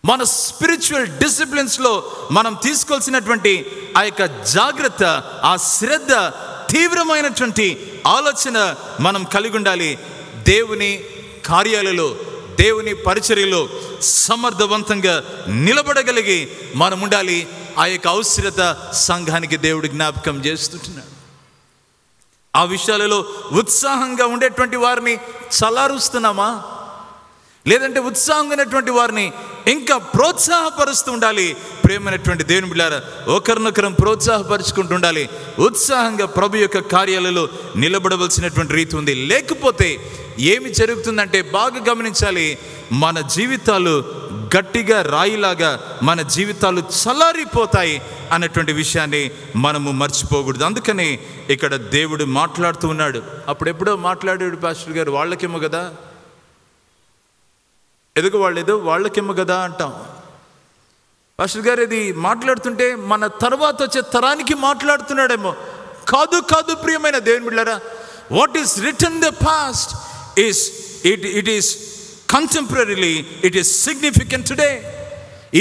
Speaker 1: మన స్పిరిచువల్ డిసిప్లిన్స్లో మనం తీసుకోవాల్సినటువంటి ఆ యొక్క జాగ్రత్త, ఆ శ్రద్ధ, తీవ్రమైనటువంటి ఆలోచన మనం కలిగి ఉండాలి. దేవుని కార్యాలలో, దేవుని పరిచర్యలో సమర్థవంతంగా నిలబడగలిగి మనం ఉండాలి. ఆ యొక్క అవసరత సంఘానికి దేవుడు జ్ఞాపకం చేస్తుంటున్నాడు. ఆ విషయాలలో ఉత్సాహంగా ఉండేటువంటి వారిని చలారుస్తున్నామా, లేదంటే ఉత్సాహంగా ఉన్నటువంటి వారిని ఇంకా ప్రోత్సాహపరుస్తూ ఉండాలి. ప్రేమైనటువంటి దేవుని బిడ్డలారా, ఒకరినొకరం ప్రోత్సాహపరుచుకుంటూ ఉండాలి. ఉత్సాహంగా ప్రభు యొక్క కార్యాలలో నిలబడవలసినటువంటి రీతి ఉంది. లేకపోతే ఏమి జరుగుతుందంటే, బాగా గమనించాలి, మన జీవితాలు గట్టిగా రాయిలాగా మన జీవితాలు చల్లారిపోతాయి అన్నటువంటి విషయాన్ని మనము మర్చిపోకూడదు. అందుకని ఇక్కడ దేవుడు మాట్లాడుతూ ఉన్నాడు. అప్పుడెప్పుడో మాట్లాడాడు పాస్టర్ గారు, వాళ్ళకేమో కదా, వాళ్ళకేమో కదా అంటాం. పాస్టర్ గారు ఇది మాట్లాడుతుంటే మన తర్వాత వచ్చే తరానికి మాట్లాడుతున్నాడేమో. కాదు ప్రియమైన దేవుని బిడ్డలారా, what is written the past is it is contemporarily, it is significant today.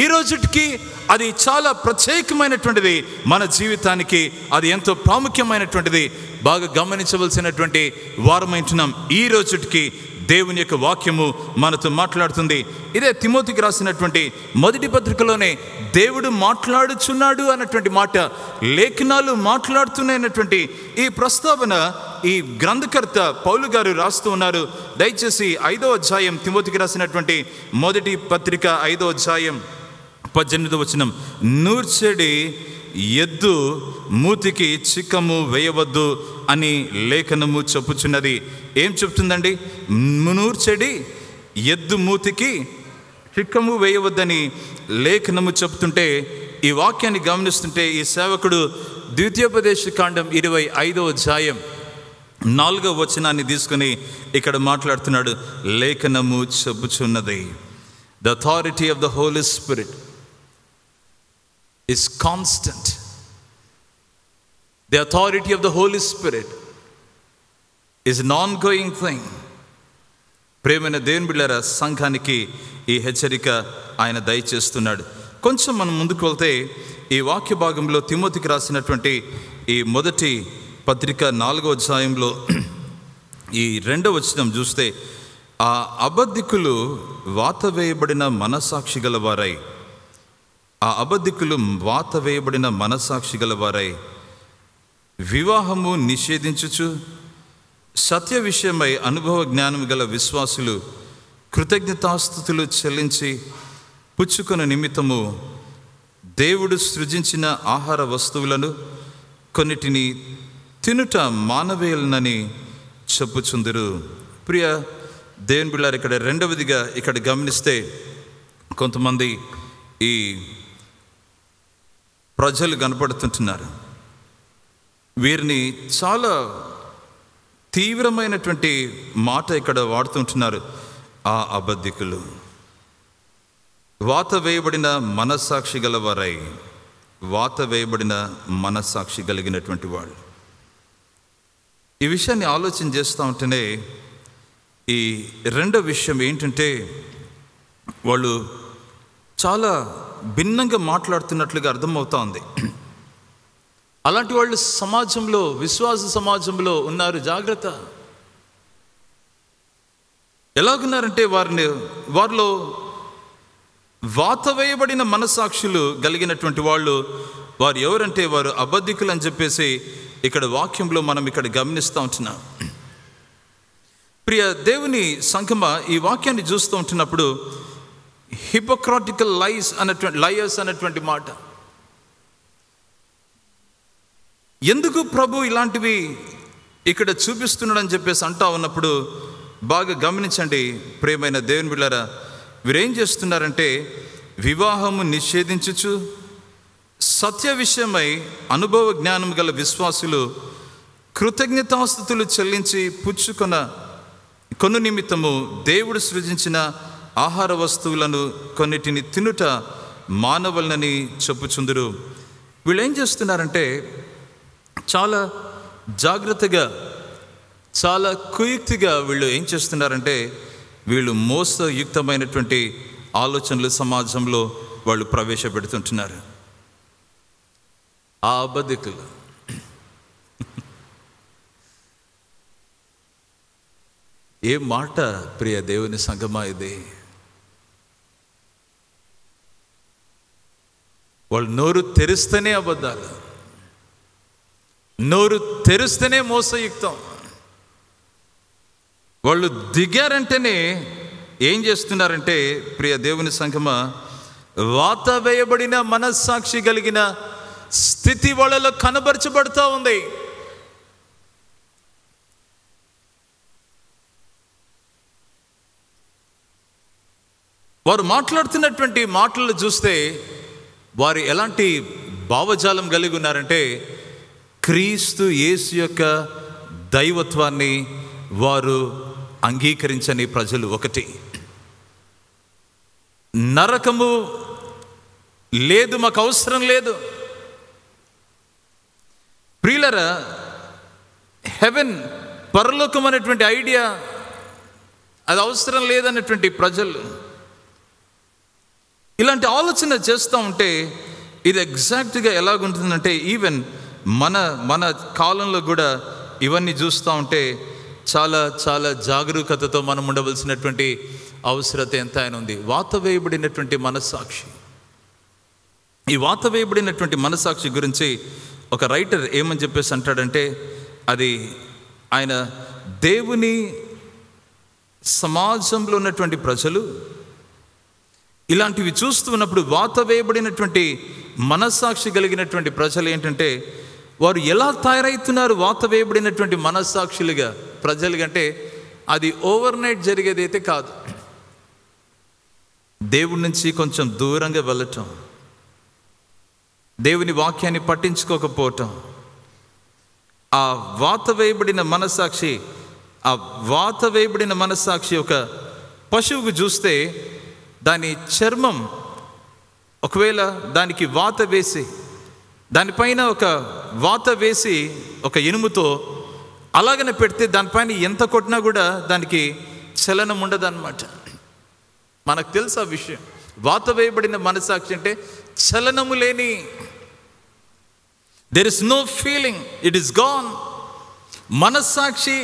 Speaker 1: ఈ రోజుకి అది చాలా ప్రత్యేకమైనటువంటిది. మన జీవితానికి అది ఎంతో ప్రాముఖ్యమైనటువంటిది. బాగా గమనించవలసినటువంటి వారమైంటున్నాం. ఈ రోజుకి దేవుని యొక్క వాక్యము మనతో మాట్లాడుతుంది. ఇదే తిమోతికి రాసినటువంటి మొదటి పత్రికలోనే దేవుడు మాట్లాడుచున్నాడు అన్నటువంటి మాట, లేఖనాలు మాట్లాడుతున్నాయన్నటువంటి ఈ ప్రస్తావన ఈ గ్రంథకర్త పౌలు గారు రాస్తూ ఉన్నారు. దయచేసి 5వ అధ్యాయం, తిమోతికి రాసినటువంటి మొదటి పత్రిక 5వ అధ్యాయం 18వ వచనం. నూర్చెడి ఎద్దు మూతికి చిక్కము వేయవద్దు అని లేఖనము చెప్పుచున్నది. ఏం చెప్తుందండి? నూర్చెడి ఎద్దు మూతికి చిక్కము వేయవద్దని లేఖనము చెప్తుంటే, ఈ వాక్యాన్ని గమనిస్తుంటే ఈ సేవకుడు ద్వితీయోపదేశ కాండం 25వ అధ్యాయం 4వ వచనాన్ని తీసుకుని ఇక్కడ మాట్లాడుతున్నాడు. లేఖనము చెప్పుచున్నది, the authority of the Holy Spirit is constant. The authority of the Holy Spirit is an ongoing thing. ప్రేమైన దేవుని బిడ్డలారా, సంఘానికి ఈ హెచ్చరిక ఆయన దయచేస్తున్నాడు. కొంచెం మనం ముందుకు వెళ్తే ఈ వాక్య భాగంలో తిమోతికి రాసినటువంటి ఈ మొదటి పత్రిక 4వ అధ్యాయంలో ఈ 2వ వచనం చూస్తే, ఆ అబద్ధికులు వాత వేయబడిన మనసాక్షి గలవారై, ఆ అబద్ధికులు వాత వేయబడిన మనసాక్షి గలవారై వివాహము నిషేధించుచు సత్య విషయమై అనుభవ జ్ఞానం గల విశ్వాసులు కృతజ్ఞతాస్తుతులు చెల్లించి పుచ్చుకొన నిమిత్తము దేవుడు సృజించిన ఆహార వస్తువులను కొన్నిటిని తినుట మానవేయులనని చెప్పుచుందురు. ప్రియ దేవుని బిడ్డలారా, ఇక్కడ రెండవదిగా ఇక్కడ గమనిస్తే, కొంతమంది ఈ ప్రజలు కనపడుతుంటున్నారు. వీరిని చాలా తీవ్రమైనటువంటి మాట ఇక్కడ వాడుతుంటున్నారు. ఆ అబద్ధికులు వాత వేయబడిన మనస్సాక్షి గలవారై, వాత వేయబడిన మనస్సాక్షి కలిగినటువంటి వాళ్ళు. ఈ విషయాన్ని ఆలోచన చేస్తూ ఉంటేనే ఈ రెండో విషయం ఏంటంటే, వాళ్ళు చాలా భిన్నంగా మాట్లాడుతున్నట్లుగా అర్థమవుతా ఉంది. అలాంటి వాళ్ళు సమాజంలో, విశ్వాస సమాజంలో ఉన్నారు. జాగ్రత్త. ఎలాగున్నారంటే వారిలో వాత వేయబడిన మనసాక్షులు కలిగినటువంటి వారు ఎవరంటే వారు అబద్ధికులు అని చెప్పేసి ఇక్కడ వాక్యంలో మనం ఇక్కడ గమనిస్తూ ఉంటున్నాం. ప్రియ దేవుని సంగమ, ఈ వాక్యాన్ని చూస్తూ ఉంటున్నప్పుడు హిపోక్రాటికల్ లయర్స్ అన్నటువంటి మాట ఎందుకు ప్రభు ఇలాంటివి ఇక్కడ చూపిస్తున్నాడని చెప్పేసి అంటా ఉన్నప్పుడు బాగా గమనించండి ప్రియమైన దేవుని బిడ్డలారా. వీరేం చేస్తున్నారంటే వివాహము నిషేధించుచు సత్య విషయమై అనుభవ జ్ఞానం గల విశ్వాసులు కృతజ్ఞతాస్తుతులు చెల్లించి కొను నిమిత్తము దేవుడు సృజించిన ఆహార వస్తువులను కొన్నిటిని తినుట మానవలనని చెప్పుచుందురు. వీళ్ళు ఏం చేస్తున్నారంటే చాలా జాగ్రత్తగా, చాలా కుయుక్తిగా వీళ్ళు ఏం చేస్తున్నారంటే వీళ్ళు మోసయుక్తమైనటువంటి ఆలోచనలు సమాజంలో వాళ్ళు ప్రవేశపెడుతుంటున్నారు. ఆ అబద్ధికులు ఏ మాట ప్రియ దేవుని సంగమా ఇది! వాళ్ళు నోరు తెరిస్తేనే అబద్ధాలు, నోరు తెరిస్తేనే మోసయుక్తం. వాళ్ళు దిగారంటేనే ఏం చేస్తున్నారంటే ప్రియ దేవుని సంగమా, వాత వేయబడిన మనస్సాక్షి కలిగిన స్థితి వాళ్ళలో కనబరచబడుతూ ఉంది. వారు మాట్లాడుతున్నటువంటి మాటలు చూస్తే వారు ఎలాంటి భావజాలం కలిగి ఉన్నారంటే క్రీస్తు యేసు యొక్క దైవత్వాన్ని వారు అంగీకరించని ప్రజలు. ఒకటి, నరకము లేదు, మాకు అవసరం లేదు. ప్రియులరా, హెవెన్, పరలోకం అనేటువంటి ఐడియా అది అవసరం లేదన్నటువంటి ప్రజలు ఇలాంటి ఆలోచన చేస్తూ ఉంటే ఇది ఎగ్జాక్ట్గా ఎలాగుంటుందంటే ఈవెన్ మన కాలంలో కూడా ఇవన్నీ చూస్తూ ఉంటే చాలా చాలా జాగరూకతతో మనం ఉండవలసినటువంటి అవసరత ఎంత ఆయన ఉంది. వాత వేయబడినటువంటి మనస్సాక్షి, ఈ వాత వేయబడినటువంటి మనస్సాక్షి గురించి ఒక రైటర్ ఏమని చెప్పేసి అంటాడంటే, అది ఆయన దేవుని సమాజంలో ఉన్నటువంటి ప్రజలు ఇలాంటివి చూస్తూ ఉన్నప్పుడు వాత వేయబడినటువంటి మనస్సాక్షి కలిగినటువంటి ప్రజలు ఏంటంటే వారు ఎలా తయారవుతున్నారు వాత వేయబడినటువంటి మనస్సాక్షులుగా ప్రజలు కంటే అది ఓవర్ నైట్ జరిగేది అయితే కాదు. దేవుడి నుంచి కొంచెం దూరంగా వెళ్ళటం, దేవుని వాక్యాన్ని పట్టించుకోకపోవటం, ఆ వాత వేయబడిన మనస్సాక్షి ఒక పశువుకు చూస్తే దాని చర్మం ఒకవేళ దానికి వాత వేసి దానిపైన ఒక వాత వేసి ఒక ఇనుముతో అలాగనే పెడితే దానిపైన ఎంత కొట్టినా కూడా దానికి చలనం ఉండదన్నమాట. మనకు తెలుసు ఆ విషయం. వాత వేయబడిన మనస్సాక్షి అంటే చలనము లేని, there is no feeling, it is gone. మనస్సాక్షి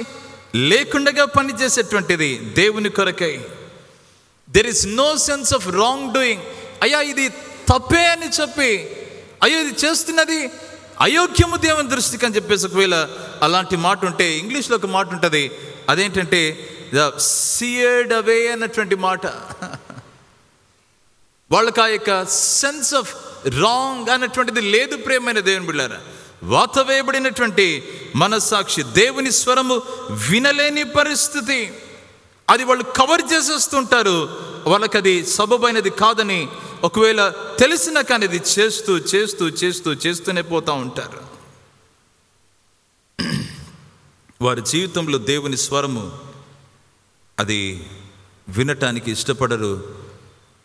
Speaker 1: లేకుండగా పనిచేసేటువంటిది దేవుని కొరకై. There is no sense of wrong doing. అయ్యా ఇది తప్పే అని చెప్పి, అయ్యో ఇది చేస్తున్నది అయోగ్యము దేవుని దృష్టికి అని చెప్పేసి ఒకవేళ అలాంటి మాట ఉంటే, ఇంగ్లీష్లో ఒక మాట ఉంటుంది, అదేంటంటే ద సియర్డ్ అవే అన్నటువంటి మాట. వాళ్ళకి ఆ యొక్క సెన్స్ ఆఫ్ రాంగ్ అన్నటువంటిది లేదు. ప్రియమైన దేవుని బిడ్డలారా, వాత వేయబడినటువంటి మనస్సాక్షి దేవుని స్వరము వినలేని పరిస్థితి, అది వాళ్ళు కవర్ చేసేస్తుంటారు. వాళ్ళకి అది సబబైనది కాదని ఒకవేళ తెలిసినా కానీ అది చేస్తూనే పోతూ ఉంటారు. వారి జీవితంలో దేవుని స్వరము అది వినటానికి ఇష్టపడరు.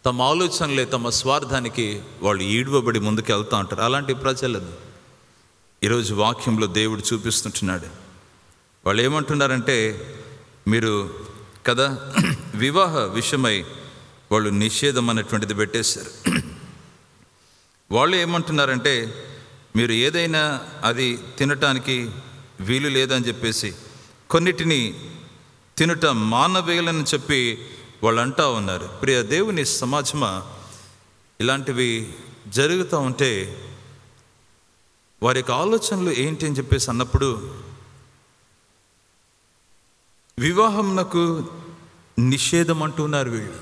Speaker 1: తమ ఆలోచనలే, తమ స్వార్థానికి వాళ్ళు ఈడ్వబడి ముందుకు వెళ్తూ ఉంటారు. అలాంటి ప్రజలను ఈరోజు వాక్యంలో దేవుడు చూపిస్తుంటున్నాడు. వాళ్ళు ఏమంటున్నారంటే, మీరు కదా వివాహ విషయమై వాళ్ళు నిషేధం అనేటువంటిది పెట్టేశారు. వాళ్ళు ఏమంటున్నారంటే, మీరు ఏదైనా అది తినటానికి వీలు లేదని చెప్పేసి కొన్నిటిని తినుట మానవేయాలని చెప్పి వాళ్ళు అంటూ ఉన్నారు. ప్రియ దేవుని సమాజమా, ఇలాంటివి జరుగుతూ ఉంటే వారి యొక్క ఆలోచనలు ఏంటి అని చెప్పేసి అన్నప్పుడు, వివాహంనకు నిషేధం అంటున్నారు వీళ్ళు.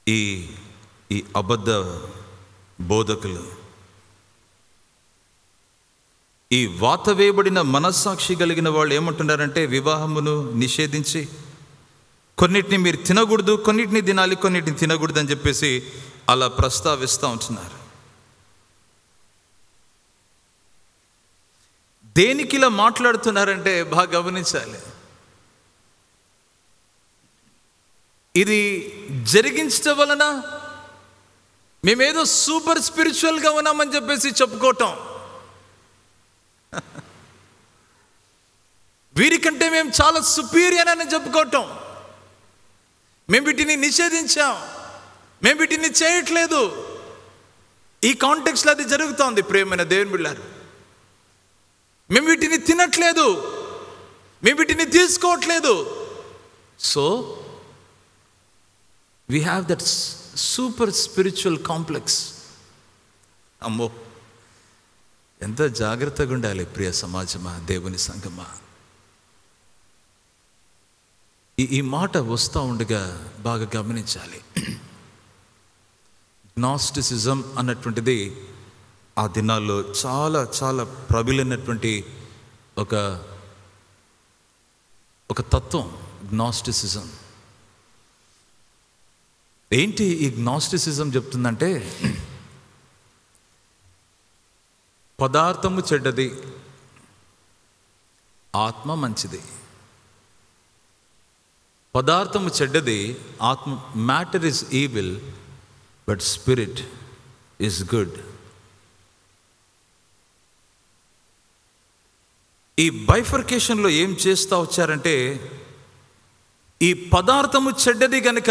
Speaker 1: ఈ అబద్ధ బోధకులు, ఈ వాత వేయబడిన మనస్సాక్షి కలిగిన వాళ్ళు ఏమంటున్నారంటే, వివాహమును నిషేధించి కొన్నిటిని మీరు తినకూడదు, కొన్నిటిని తినాలి, కొన్నిటిని తినకూడదు అని చెప్పేసి అలా ప్రస్తావిస్తూ ఉంటున్నారు. దేనికి ఇలా మాట్లాడుతున్నారంటే బాగా గమనించాలి. ఇది జరిగించడం వలన మేమేదో సూపర్ స్పిరిచువల్గా ఉన్నామని చెప్పేసి చెప్పుకోవటం, వీరికంటే మేము చాలా సుపీరియర్ అని చెప్పుకోవటం, మేము వీటిని నిషేధించాం, మేము వీటిని చేయట్లేదు. ఈ కాంటెక్స్లో అది జరుగుతోంది ప్రియమైన దేవుని బిడ్డలారా. మేము వీటిని తినట్లేదు, మేము వీటిని తీసుకోవట్లేదు. So we have that super spiritual complex. అమ్మో, ఎంత జాగ్రత్తగా ఉండాలి ప్రియ సమాజమా, దేవుని సంఘమా. ఈ మాట వస్తూ ఉండగా బాగా గమనించాలి. గ్నాస్టిసిజం అన్నటువంటిది ఆ దినాల్లో చాలా చాలా ప్రబలైనటువంటి ఒక తత్వం, గ్నాస్టిసిజం. ఏంటి ఈ గ్నాస్టిసిజం చెప్తుందంటే, పదార్థము చెడ్డది, ఆత్మ మంచిది. పదార్థము చెడ్డది, ఆత్మ, matter is evil but spirit is good. ఈ బైఫర్కేషన్లో ఏం చేస్తూ వచ్చారంటే, ఈ పదార్థము చెడ్డది గనుక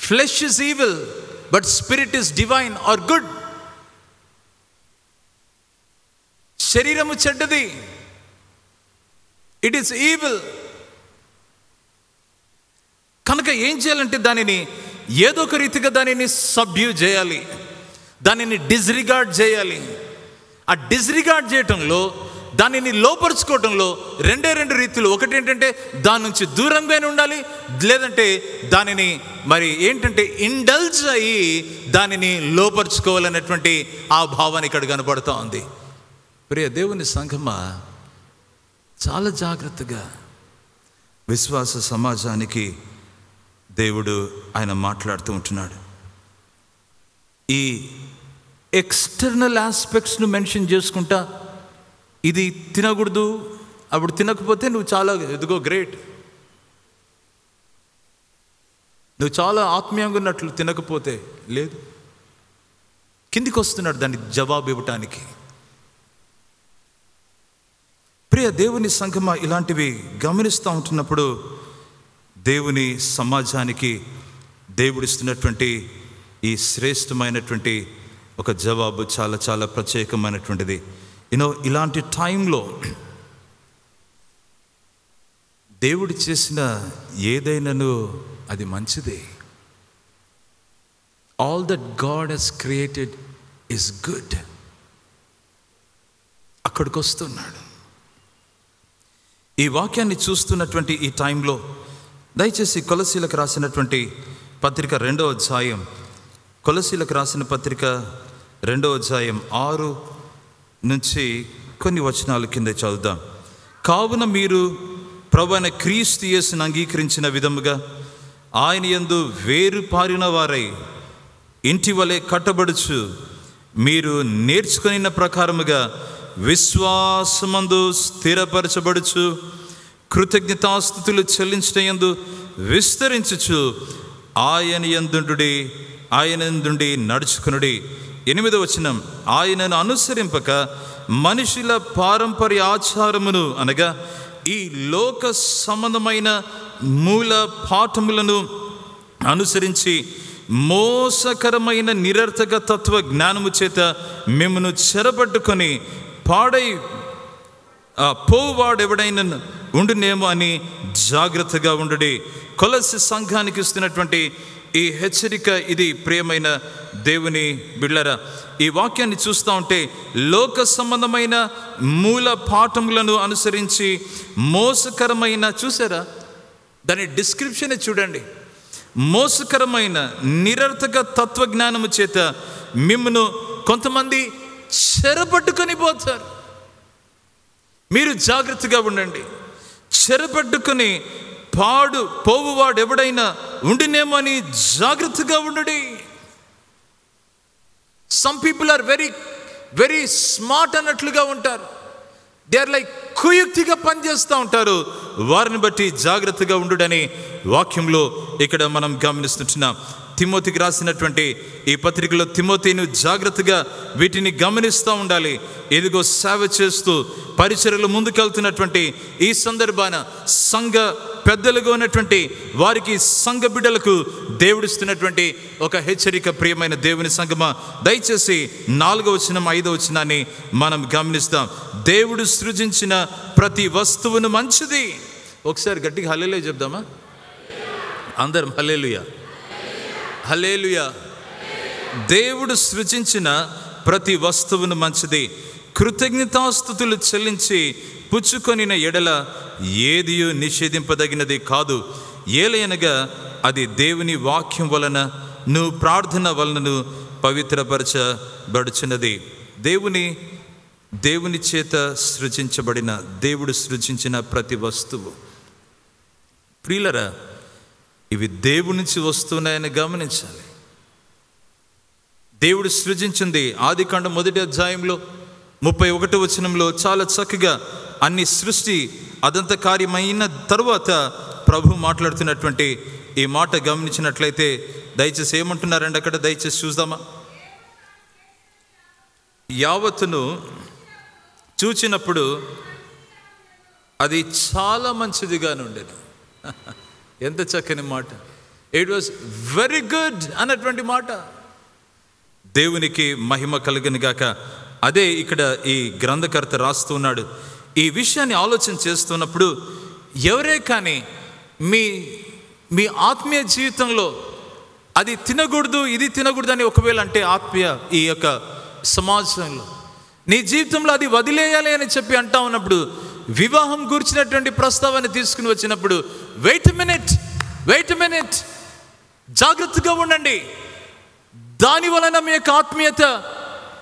Speaker 1: flesh is evil but spirit is divine or good. శరీరము చెడ్డది, ఇట్ ఈస్ ఈవిల్. కనుక ఏం చేయాలంటే దానిని ఏదో ఒక రీతిగా దానిని సబ్డ్యూ చేయాలి, దానిని డిస్రిగార్డ్ చేయాలి. ఆ డిస్రిగార్డ్ చేయటంలో, దానిని లోపరుచుకోవటంలో రెండు రీతులు. ఒకటి ఏంటంటే దాని నుంచి దూరంగానే ఉండాలి, లేదంటే దానిని మరి ఏంటంటే ఇండల్జ్ అయ్యి దానిని లోపరుచుకోవాలనేటువంటి ఆ భావన ఇక్కడ కనబడుతూ ఉంది. ప్రియ దేవుని సంఘమా, చాలా జాగ్రత్తగా విశ్వాస సమాజానికి దేవుడు ఆయన మాట్లాడుతూ ఉంటున్నాడు. ఈ ఎక్స్టర్నల్ ఆస్పెక్ట్స్ను మెన్షన్ చేసుకుంటా, ఇది తినకూడదు, అప్పుడు తినకపోతే నువ్వు చాలా ఎదుగో గ్రేట్, నువ్వు చాలా ఆత్మీయంగా ఉన్నట్లు, తినకపోతే లేదు. కిందికి వస్తున్నాడు దాన్ని జవాబు ఇవ్వటానికి. ప్రియ దేవుని సంఘమా, ఇలాంటివి గమనిస్తూ ఉంటున్నప్పుడు దేవుని సమాజానికి దేవుడిస్తున్నటువంటి ఈ శ్రేష్టమైనటువంటి ఒక జవాబు చాలా చాలా ప్రత్యేకమైనటువంటిది. ఇలాంటి టైంలో దేవుడు చేసిన ఏదైనాను అది మంచిదే. All that God has created is good. అక్కడికి వస్తున్నాడు. ఈ వాక్యాన్ని చూస్తున్నటువంటి ఈ టైంలో దయచేసి కొలసీలకు రాసినటువంటి పత్రిక 2వ అధ్యాయం, కొలసీలకు రాసిన పత్రిక 2వ అధ్యాయం 6 నుంచి కొన్ని వచనాలు కింద చదువుదాం. కావున మీరు ప్రభువైన క్రీస్తు యేసును అంగీకరించిన విధముగా ఆయన యందు వేరు పారిన వారై ఇంటి వలె కట్టబడుచు, మీరు నేర్చుకున్న ప్రకారముగా విశ్వాసమందు స్థిరపరచబడుచు, కృతజ్ఞతాస్తుతులు చెల్లించటయందు విస్తరించుచు, ఆయన యందుండి నడుచుకునుడి. 8వ వచనం, ఆయనను అనుసరింపక మనుషుల పారంపర్య ఆచారమును అనగా ఈ లోక సంబంధమైన మూల పాఠములను అనుసరించి మోసకరమైన నిరర్థక తత్వ జ్ఞానము చేత మిమ్మను చెరబట్టుకొని పాడై పోవాడెవడైనా ఉండునేమో అని జాగ్రత్తగా ఉండుడి. కొలస్సీ సంఘానికి ఇస్తున్నటువంటి ఈ హెచ్చరిక ఇది. ప్రియమైన దేవుని బిడ్డలారా, ఈ వాక్యాన్ని చూస్తూ ఉంటే లోక సంబంధమైన మూల పాఠములను అనుసరించి మోసకరమైన, చూసారా దాని డిస్క్రిప్షనే చూడండి, మోసకరమైన నిరర్థక తత్వజ్ఞానము చేత మిమ్మను కొంతమంది చెరపట్టుకొని పోతారు. మీరు జాగ్రత్తగా ఉండండి. చెరపట్టుకొని పోవువాడు ఎవడైనా ఉండినేమో అని జాగ్రత్తగా ఉండడి. Some people are very very smart అన్నట్లుగా ఉంటారు. దే ఆర్ లైక్ కుయుక్తిగా పనిచేస్తూ ఉంటారు. వారిని బట్టి జాగ్రత్తగా ఉండుడని వాక్యంలో ఇక్కడ మనం గమనిస్తుంటున్నాం. తిమోతికి రాసినటువంటి ఈ పత్రికలో తిమోతిను జాగ్రత్తగా వీటిని గమనిస్తూ ఉండాలి. ఎదుగో సేవ చేస్తూ పరిచర్యలు ముందుకెళ్తున్నటువంటి ఈ సందర్భాన సంఘ పెద్దలుగా ఉన్నటువంటి వారికి, సంఘ బిడ్డలకు దేవుడిస్తున్నటువంటి ఒక హెచ్చరిక. ప్రియమైన దేవుని సంఘమా, దయచేసి 4వ వచనం 5వ వచనాన్ని మనం గమనిస్తాం. దేవుడు సృజించిన ప్రతి వస్తువును మంచిది. ఒకసారి గట్టిగా హల్లెలూయా చెప్దామా అందరం? హల్లెలూయా, హల్లెలూయా. దేవుడు సృజించిన ప్రతి వస్తువును మంచిది. కృతజ్ఞతాస్తుతులు చెల్లించి పుచ్చుకొనిన ఎడల ఏదియూ నిషేధింపదగినది కాదు. ఏలయనగా అది దేవుని వాక్యం వలన నువ్వు ప్రార్థన వలనను పవిత్రపరచబడుచున్నది. దేవుని చేత సృజించబడిన, దేవుడు సృజించిన ప్రతి వస్తువు, ప్రియులరా, ఇవి దేవుడి నుంచి వస్తున్నాయని గమనించాలి. దేవుడు సృజించింది ఆదికాండం 1వ అధ్యాయంలో 31వ వచనంలో చాలా చక్కగా అన్ని సృష్టి అదంత కార్యమైన తరువాత ప్రభు మాట్లాడుతున్నటువంటి ఈ మాట గమనించినట్లయితే దయచేసి ఏమంటున్నారండి అక్కడ? దయచేసి చూద్దామా. యావత్తును చూచినప్పుడు అది చాలా మంచిదిగా ఉండేది. ఎంత చక్కని మాట! ఇట్ వాజ్ వెరీ గుడ్ అన్నటువంటి మాట. దేవునికి మహిమ కలుగును గాక. అదే ఇక్కడ ఈ గ్రంథకర్త రాస్తున్నాడు. ఈ విషయాన్ని ఆలోచన చేస్తున్నప్పుడు ఎవరే కానీ మీ ఆత్మీయ జీవితంలో అది తినకూడదు, ఇది తినకూడదు అని ఒకవేళ అంటే, ఆత్మీయ ఈ యొక్క సమాజంలో నీ జీవితంలో అది వదిలేయాలి అని చెప్పి అంటా ఉన్నప్పుడు, వివాహం గురించినటువంటి ప్రస్తావాన్ని తీసుకుని వచ్చినప్పుడు వెయిట్ మినిట్, జాగ్రత్తగా ఉండండి. దాని వలన మీ యొక్క ఆత్మీయత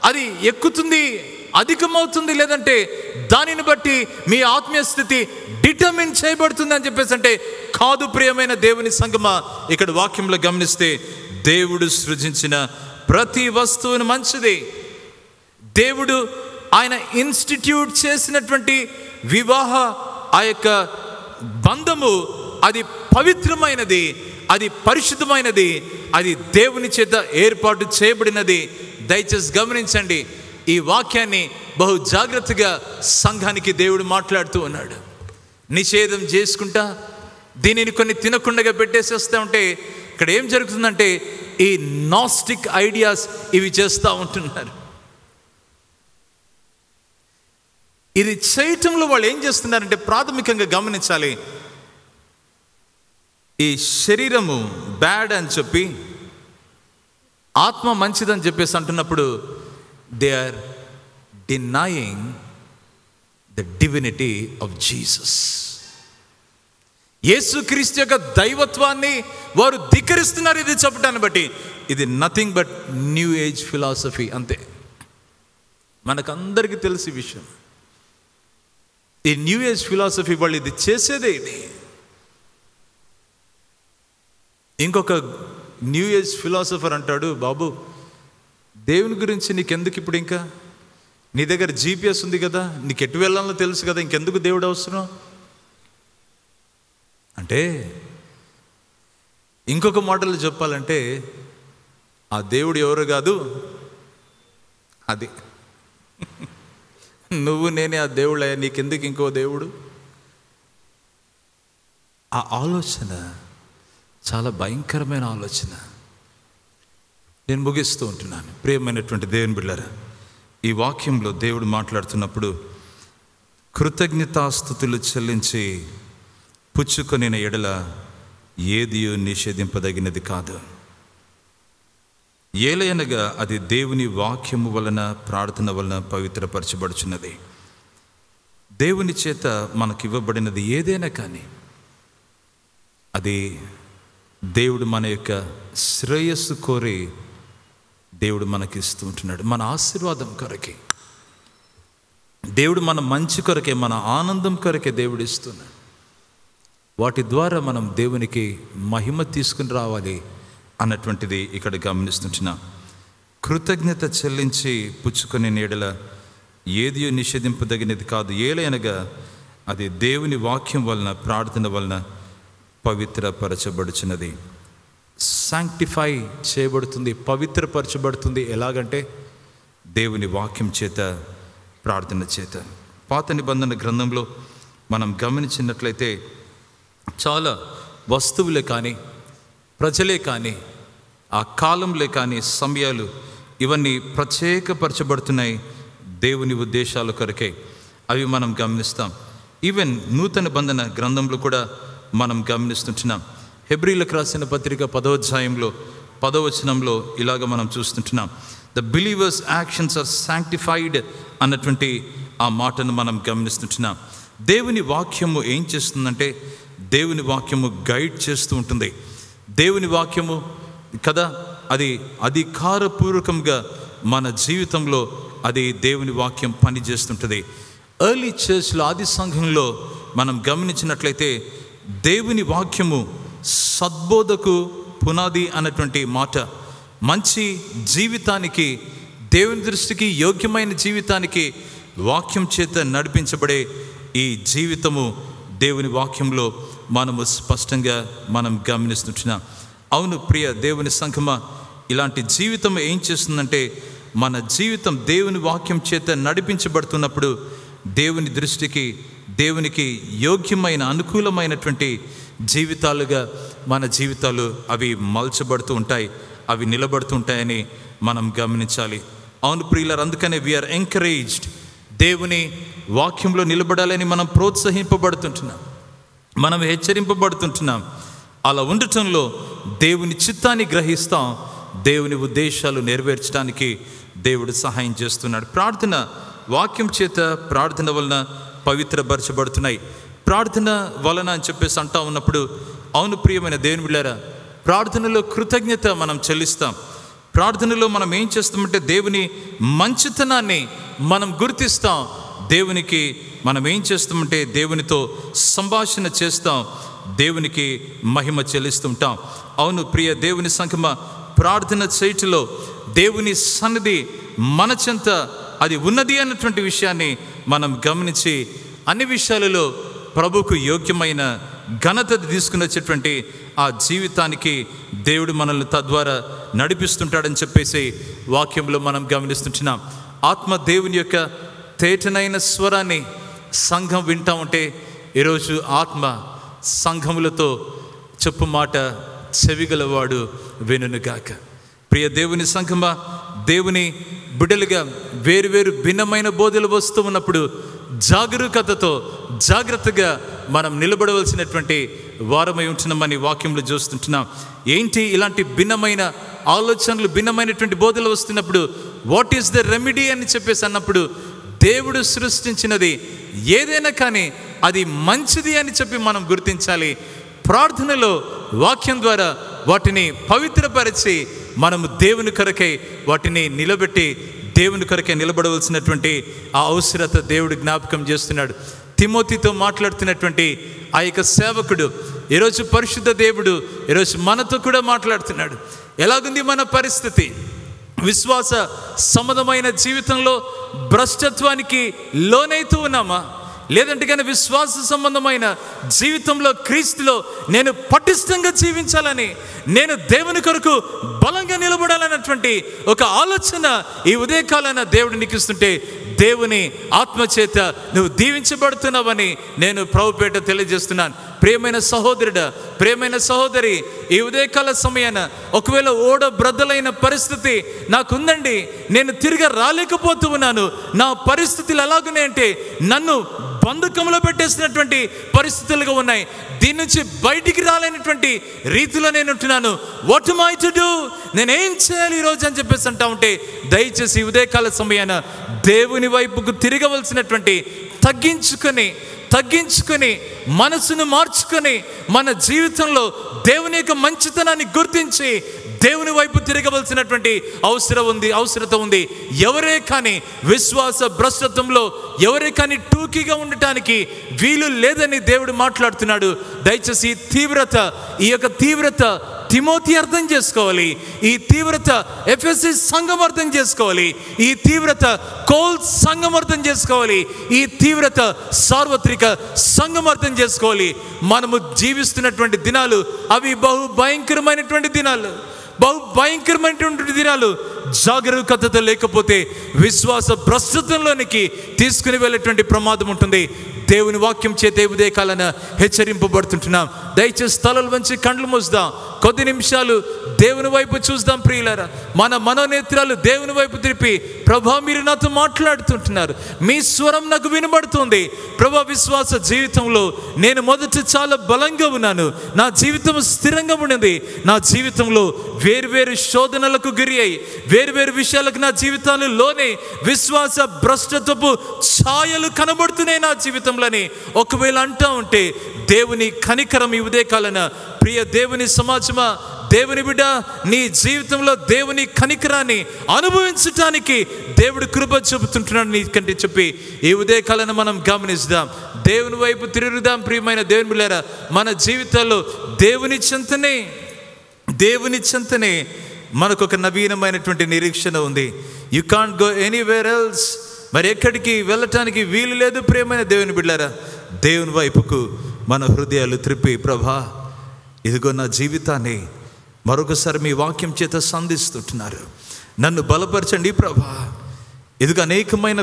Speaker 1: అది ఎక్కుతుంది, అధికమవుతుంది, లేదంటే దానిని బట్టి మీ ఆత్మీయ స్థితి డిటర్మిన్ చేయబడుతుంది అని చెప్పేసి అంటే కాదు. ప్రియమైన దేవుని సంగమా, ఇక్కడ వాక్యంలో గమనిస్తే దేవుడు సృజించిన ప్రతి వస్తువును మంచిది. దేవుడు ఆయన ఇన్స్టిట్యూట్ చేసినటువంటి వివాహ ఆ యొక్క బంధము అది పవిత్రమైనది, అది పరిశుద్ధమైనది, అది దేవుని చేత ఏర్పాటు చేయబడినది. దయచేసి గమనించండి, ఈ వాక్యాన్ని బహు జాగ్రత్తగా సంఘానికి దేవుడు మాట్లాడుతూ ఉన్నాడు. నిషేధం చేసుకుంటా దీనిని కొన్ని తినకుండా పెట్టేసేస్తూ ఉంటే ఇక్కడ ఏం జరుగుతుందంటే ఈ నాస్టిక్ ఐడియాస్ ఇవి చేస్తూ ఉంటున్నారు. ఇది చేయటంలో వాళ్ళు ఏం చేస్తున్నారంటే ప్రాథమికంగా గమనించాలి. ఈ శరీరము బ్యాడ్ అని చెప్పి, ఆత్మ మంచిదని చెప్పేసి అంటున్నప్పుడు they are denying the divinity of Jesus. యేసుక్రీస్తు యొక్క దైవత్వాన్ని వారు ధిక్కరిస్తున్నారు. ఇది చెప్పడాన్ని బట్టి ఇది nothing but new age philosophy అంతే. మనకందరికీ తెలిసి విషయం. ఈ న్యూ ఏజ్ ఫిలాసఫీ వాళ్ళు ఇది చేసేదే ఇది. ఇంకొక న్యూ ఏజ్ ఫిలాసఫర్ అంటాడు, బాబు దేవుని గురించి నీకెందుకు ఇప్పుడు, ఇంకా నీ దగ్గర జీపీఎస్ ఉంది కదా, నీకు ఎటు వెళ్ళాలో తెలుసు కదా, ఇంకెందుకు దేవుడు అవసరం అంటే, ఇంకొక మాటలు చెప్పాలంటే ఆ దేవుడు ఎవరు కాదు, అది నువ్వు నేనే ఆ దేవుళ్ళయ్యా, నీకెందుకు ఇంకో దేవుడు. ఆ ఆలోచన చాలా భయంకరమైన ఆలోచన. నేను ముగిస్తూ ఉంటున్నాను. ప్రియమైనటువంటి దేవుని బిడ్డలారా, ఈ వాక్యంలో దేవుడు మాట్లాడుతున్నప్పుడు కృతజ్ఞతాస్తుతులు చెల్లించి పుచ్చుకొనిన ఎడల ఏదియో నిషేధింపదగినది కాదు. ఏలయనగా అది దేవుని వాక్యము వలన, ప్రార్థన వలన పవిత్రపరచబడుచున్నది. దేవుని చేత మనకివ్వబడినది ఏదైనా కానీ అది దేవుడు మన యొక్క శ్రేయస్సు కోరి దేవుడు మనకిస్తూ ఉంటున్నాడు. మన ఆశీర్వాదం కొరకే, దేవుడు మన మంచి కొరకే, మన ఆనందం కొరకే దేవుడు ఇస్తున్నాడు. వాటి ద్వారా మనం దేవునికి మహిమ తీసుకుని రావాలి అన్నటువంటిది ఇక్కడ గమనిస్తుంటున్నాం. కృతజ్ఞత చెల్లించి పుచ్చుకొని నీడల ఏదియో నిషేధింపదగినది కాదు. ఏలైనగా అది దేవుని వాక్యం వలన, ప్రార్థన వలన పవిత్రపరచబడుచున్నది. శాంక్టిఫై చేయబడుతుంది, పవిత్రపరచబడుతుంది. ఎలాగంటే దేవుని వాక్యం చేత, ప్రార్థన చేత. పాత నిబంధన గ్రంథంలో మనం గమనించినట్లయితే చాలా వస్తువులే కానీ, ప్రజలే కానీ, ఆ కాలంలో కానీ, సమయాలు ఇవన్నీ ప్రత్యేకపరచబడుతున్నాయి దేవుని ఉద్దేశాల కొరకే. అవి మనం గమనిస్తాం. ఈవెన్ నూతన బంధన గ్రంథంలో కూడా మనం గమనిస్తుంటున్నాం. హెబ్రీలకు రాసిన పత్రిక 10వ అధ్యాయంలో 10వ వచనంలో ఇలాగ మనం చూస్తుంటున్నాం. The believer's actions are sanctified అన్నటువంటి ఆ మాటను మనం గమనిస్తుంటున్నాం. దేవుని వాక్యము ఏం చేస్తుందంటే, దేవుని వాక్యము గైడ్ చేస్తూ ఉంటుంది. దేవుని వాక్యము కదా, అది అధికారపూర్వకంగా మన జీవితంలో అది దేవుని వాక్యం పనిచేస్తుంటుంది. ఎర్లీ చర్చ్లో, ఆది సంఘంలో మనం గమనించినట్లయితే దేవుని వాక్యము సద్బోధకు పునాది అన్నటువంటి మాట. మంచి జీవితానికి, దేవుని దృష్టికి యోగ్యమైన జీవితానికి వాక్యం చేత నడిపించబడే ఈ జీవితము దేవుని వాక్యంలో మనము స్పష్టంగా మనం గమనిస్తుంటున్నాం. అవును ప్రియ దేవుని సంఘమా, ఇలాంటి జీవితం ఏం చేస్తుందంటే, మన జీవితం దేవుని వాక్యం చేత నడిపించబడుతున్నప్పుడు దేవుని దృష్టికి, దేవునికి యోగ్యమైన, అనుకూలమైనటువంటి జీవితాలుగా మన జీవితాలు అవి మలచబడుతూ ఉంటాయి, అవి నిలబడుతూ ఉంటాయని మనం గమనించాలి. అవును ప్రియులారు, అందుకనే వీఆర్ ఎంకరేజ్డ్. దేవుని వాక్యంలో నిలబడాలని మనం ప్రోత్సహింపబడుతుంటున్నాం, మనం హెచ్చరింపబడుతుంటున్నాం. అలా ఉండటంలో దేవుని చిత్తాన్ని గ్రహిస్తాం, దేవుని ఉద్దేశాలు నెరవేర్చడానికి దేవుడు సహాయం చేస్తున్నాడు. ప్రార్థన వాక్యం చేత, ప్రార్థన వలన పవిత్రపరచబడుతున్నాయి. ప్రార్థన వలన అని చెప్పేసి అంటా ఉన్నప్పుడు, అవును ప్రియమైన దేవుని బిడ్డలారా, ప్రార్థనలో కృతజ్ఞత మనం చెల్లిస్తాం. ప్రార్థనలో మనం ఏం చేస్తామంటే దేవుని మంచితనాన్ని మనం గుర్తిస్తాం. దేవునికి మనం ఏం చేస్తామంటే దేవునితో సంభాషణ చేస్తాం, దేవునికి మహిమ చెల్లిస్తుంటాం. అవును ప్రియ దేవుని సంఘమా, ప్రార్థన చేయటంలో దేవుని సన్నిధి మన చెంత అది ఉన్నది అన్నటువంటి విషయాన్ని మనం గమనించి అన్ని విషయాలలో ప్రభుకు యోగ్యమైన ఘనత తీసుకుని వచ్చేటువంటి ఆ జీవితానికి దేవుడు మనల్ని తద్వారా నడిపిస్తుంటాడని చెప్పేసి వాక్యంలో మనం గమనిస్తుంటున్నాం. ఆత్మ దేవుని యొక్క తేటనైన స్వరాన్ని సంఘం వింటా ఉంటే, ఈరోజు ఆత్మ సంఘములతో చెప్పు మాట చెవిగలవాడు వినుగాక. ప్రియ దేవుని సంఘమా, దేవుని బిడ్డలుగా వేరువేరు భిన్నమైన బోధలు వస్తూ ఉన్నప్పుడు జాగరూకతతో, జాగ్రత్తగా మనం నిలబడవలసినటువంటి వారమై ఉంటున్నామని వాక్యంలో చూస్తుంటున్నాం. ఏంటి ఇలాంటి భిన్నమైన ఆలోచనలు, భిన్నమైనటువంటి బోధలు వస్తున్నప్పుడు వాట్ ఈస్ ద రెమెడీ అని చెప్పేసి అన్నప్పుడు, దేవుడు సృష్టించినది ఏదైనా కానీ అది మంచిది అని చెప్పి మనం గుర్తించాలి. ప్రార్థనలో వాక్యం ద్వారా వాటిని పవిత్రపరిచి మనము దేవుని కొరకై వాటిని నిలబెట్టి దేవుని కొరకే నిలబడవలసినటువంటి ఆ అవసరత దేవుడు జ్ఞాపకం చేస్తున్నాడు. తిమోతితో మాట్లాడుతున్నటువంటి ఆ యొక్క సేవకుడు ఈరోజు పరిశుద్ధ దేవుడు ఈరోజు మనతో కూడా మాట్లాడుతున్నాడు. ఎలాగుంది మన పరిస్థితి? విశ్వాస సంబంధమైన జీవితంలో భ్రష్టత్వానికి లోనైతూ ఉన్నామా? లేదంటే కానీ విశ్వాస సంబంధమైన జీవితంలో క్రీస్తులో నేను పటిష్టంగా జీవించాలని, నేను దేవుని కొరకు బలంగా నిలబడాలన్నటువంటి ఒక ఆలోచన ఈ ఉదయకాలాన దేవుడు నీకు ఇస్తుంటే, దేవుని ఆత్మచేత నువ్వు దీవించబడుతున్నావని నేను ప్రభుపేట తెలియజేస్తున్నాను. ప్రియమైన సహోదరుడా, ప్రియమైన సహోదరి, ఈ ఉదయకాల సమయాన ఒకవేళ ఓడ బ్రద్దలైన పరిస్థితి నాకుందండి, నేను తిరిగి రాలేకపోతూ ఉన్నాను, నా పరిస్థితులు ఎలాగునే అంటే నన్ను బంధకంలో పెట్టేసినటువంటి పరిస్థితులుగా ఉన్నాయి, దీని నుంచి బయటికి రాలేనటువంటి రీతిలో నేను ఉంటున్నాను, what am I to do? నేనేం చేయాలి ఈరోజు అని చెప్పేసి అంటా ఉంటే, దయచేసి ఉదయకాల సమయాన దేవుని వైపుకు తిరగవలసినటువంటి తగ్గించుకొని మనసును మార్చుకొని మన జీవితంలో దేవుని యొక్క మంచితనాన్ని గుర్తించి దేవుని వైపు తిరగవలసినటువంటి అవసరత ఉంది. ఎవరే కానీ విశ్వాస భ్రష్టత్వంలో ఎవరే కానీ టూకీగా ఉండటానికి వీలు లేదని దేవుడు మాట్లాడుతున్నాడు. దయచేసి ఈ యొక్క తీవ్రత తిమోతి అర్థం చేసుకోవాలి, ఈ తీవ్రత ఎఫెసీ సంఘం అర్థం చేసుకోవాలి, ఈ తీవ్రత కోల్ సంఘం అర్థం చేసుకోవాలి, ఈ తీవ్రత సార్వత్రిక సంఘం అర్థం చేసుకోవాలి. మనము జీవిస్తున్నటువంటి దినాలు అవి బహు భయంకరమైనటువంటి దినాలు. జాగరూకత లేకపోతే విశ్వాస భ్రష్టత్వంలోనికి తీసుకుని వెళ్ళేటువంటి ప్రమాదం ఉంటుంది. దేవుని వాక్యం చేత ఉదయకాలన హెచ్చరింపబడుతుంటున్నాం. దయచేసి స్థలాలు వంచి కండ్లు మూద్దాం, కొద్ది నిమిషాలు దేవుని వైపు చూద్దాం. ప్రియులారా, మన మనోనేత్రాలు దేవుని వైపు తిరిపి, ప్రభా మీరు నాతో మాట్లాడుతుంటున్నారు, మీ స్వరం నాకు వినబడుతుంది. ప్రభా, విశ్వాస జీవితంలో నేను మొదట చాలా బలంగా ఉన్నాను, నా జీవితం స్థిరంగా ఉండింది, నా జీవితంలో వేరువేరు శోధనలకు గురి అయి వేరువేరు విషయాలకు నా జీవితాలు లోనే విశ్వాస భ్రష్టత్వపు ఛాయలు కనబడుతున్నాయి నా జీవితంలోని ఒకవేళ అంటా ఉంటే, దేవుని కనికరం ఈ ఉదయకాలన, ప్రియ దేవుని సమాజమా, దేవుని బిడ్డ, నీ జీవితంలో దేవుని కనికరాన్ని అనుభవించటానికి దేవుడు కృప చూపుతుంటున్నాడు నీకంటే చెప్పి ఈ ఉదయకాలన మనం గమనిద్దాం, దేవుని వైపు తిరుగుదాం. ప్రియమైన దేవుని బిడ్డలారా, మన జీవితాల్లో దేవుని చెంతనే మనకు ఒక నవీనమైనటువంటి నిరీక్షణ ఉంది. You can't go anywhere else. మరి ఎక్కడికి వెళ్ళటానికి వీలు లేదు. ప్రియమైన దేవుని బిడ్డలారా, దేవుని వైపుకు మన హృదయాలు త్రిప్పి, ప్రభా ఇదిగో నా జీవితాన్ని మరొకసారి మీ వాక్యం చేత సంధిస్తుంటున్నారు, నన్ను బలపరచండి ప్రభా. ఇదిగో అనేకమైన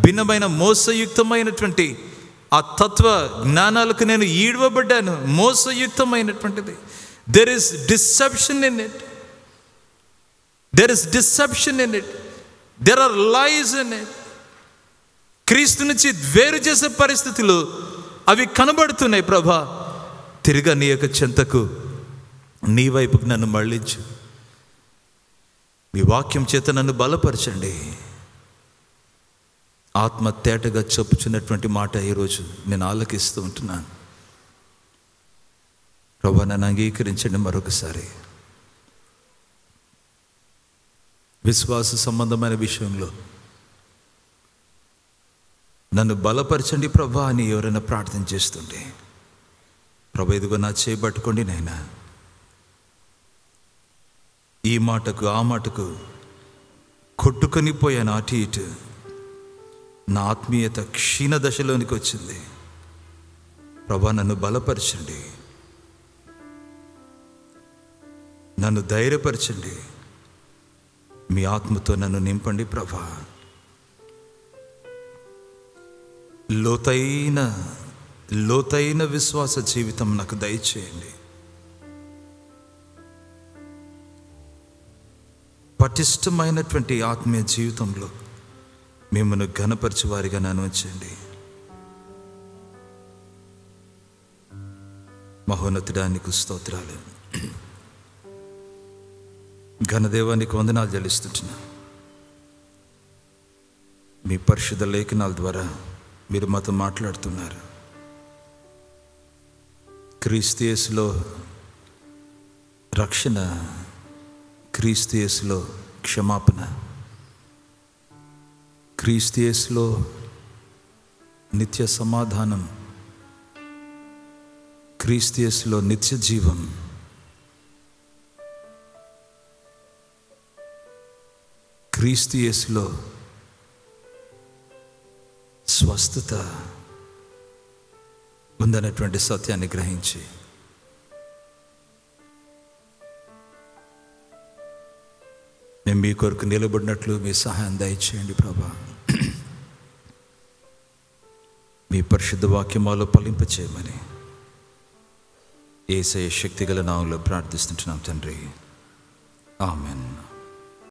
Speaker 1: భిన్నమైన మోసయుక్తమైనటువంటి ఆ తత్వ జ్ఞానాలకు నేను ఈడవబడ్డాను. మోసయుక్తమైనటువంటిది. There is deception in it. There are lies in it. క్రీస్తు నుంచి వేరు చేసే పరిస్థితులు అవి కనబడుతున్నాయి. ప్రభా, తిరిగా నీ యొక్క చెంతకు, నీ వైపుకు నన్ను మళ్ళించు. మీ వాక్యం చేత నన్ను బలపరచండి. ఆత్మ తేటగా చెప్పుచున్నటువంటి మాట ఈరోజు నేను ఆలకిస్తూ ఉంటున్నాను. ప్రభా, నన్ను అంగీకరించండి. మరొకసారి విశ్వాస సంబంధమైన విషయంలో నన్ను బలపరచండి ప్రభా అని ఎవరైనా ప్రార్థన చేస్తుంటే, ప్రభా ఇదిగో నా చేయబట్టుకోండి నైనా. ఈ మాటకు ఆ మాటకు కొట్టుకొని పోయాను, అటు ఇటు. నా ఆత్మీయత క్షీణ దశలోనికి వచ్చింది. ప్రభా నన్ను బలపరచండి, నన్ను ధైర్యపరచండి, మీ ఆత్మతో నన్ను నింపండి ప్రభా. లోతైన విశ్వాస జీవితం నాకు దయచేయండి. పటిష్టమైనటువంటి ఆత్మీయ జీవితంలో మిమ్మల్ని ఘనపరిచే వారిగా నన్ను ఉంచండి. మహోన్నతుడానికి స్తోత్రాలు. ఘనదేవానికి వందనాలు చెల్లిస్తుంటున్నా. మీ పరిశుద్ధ లేఖనాల ద్వారా మీరు మాతో మాట్లాడుతున్నారు. క్రీస్తు యేసులో రక్షణ, క్రీస్తు యేసులో క్షమాపణ, క్రీస్తు యేసులో నిత్య సమాధానం, క్రీస్తు యేసులో నిత్య జీవం, క్రీస్తు యేసులో స్వస్థత ఉందన్నటువంటి సత్యాన్ని గ్రహించి మేము మీ కొరకు నిలబడినట్లు మీ సహాయం దయచేయండి ప్రభా. మీ పరిశుద్ధ వాక్యమాలో ఫలింపచేయమని యేసయ్య శక్తిగల నామములో ప్రార్థిస్తుంటున్నాం తండ్రి. ఆమెన్.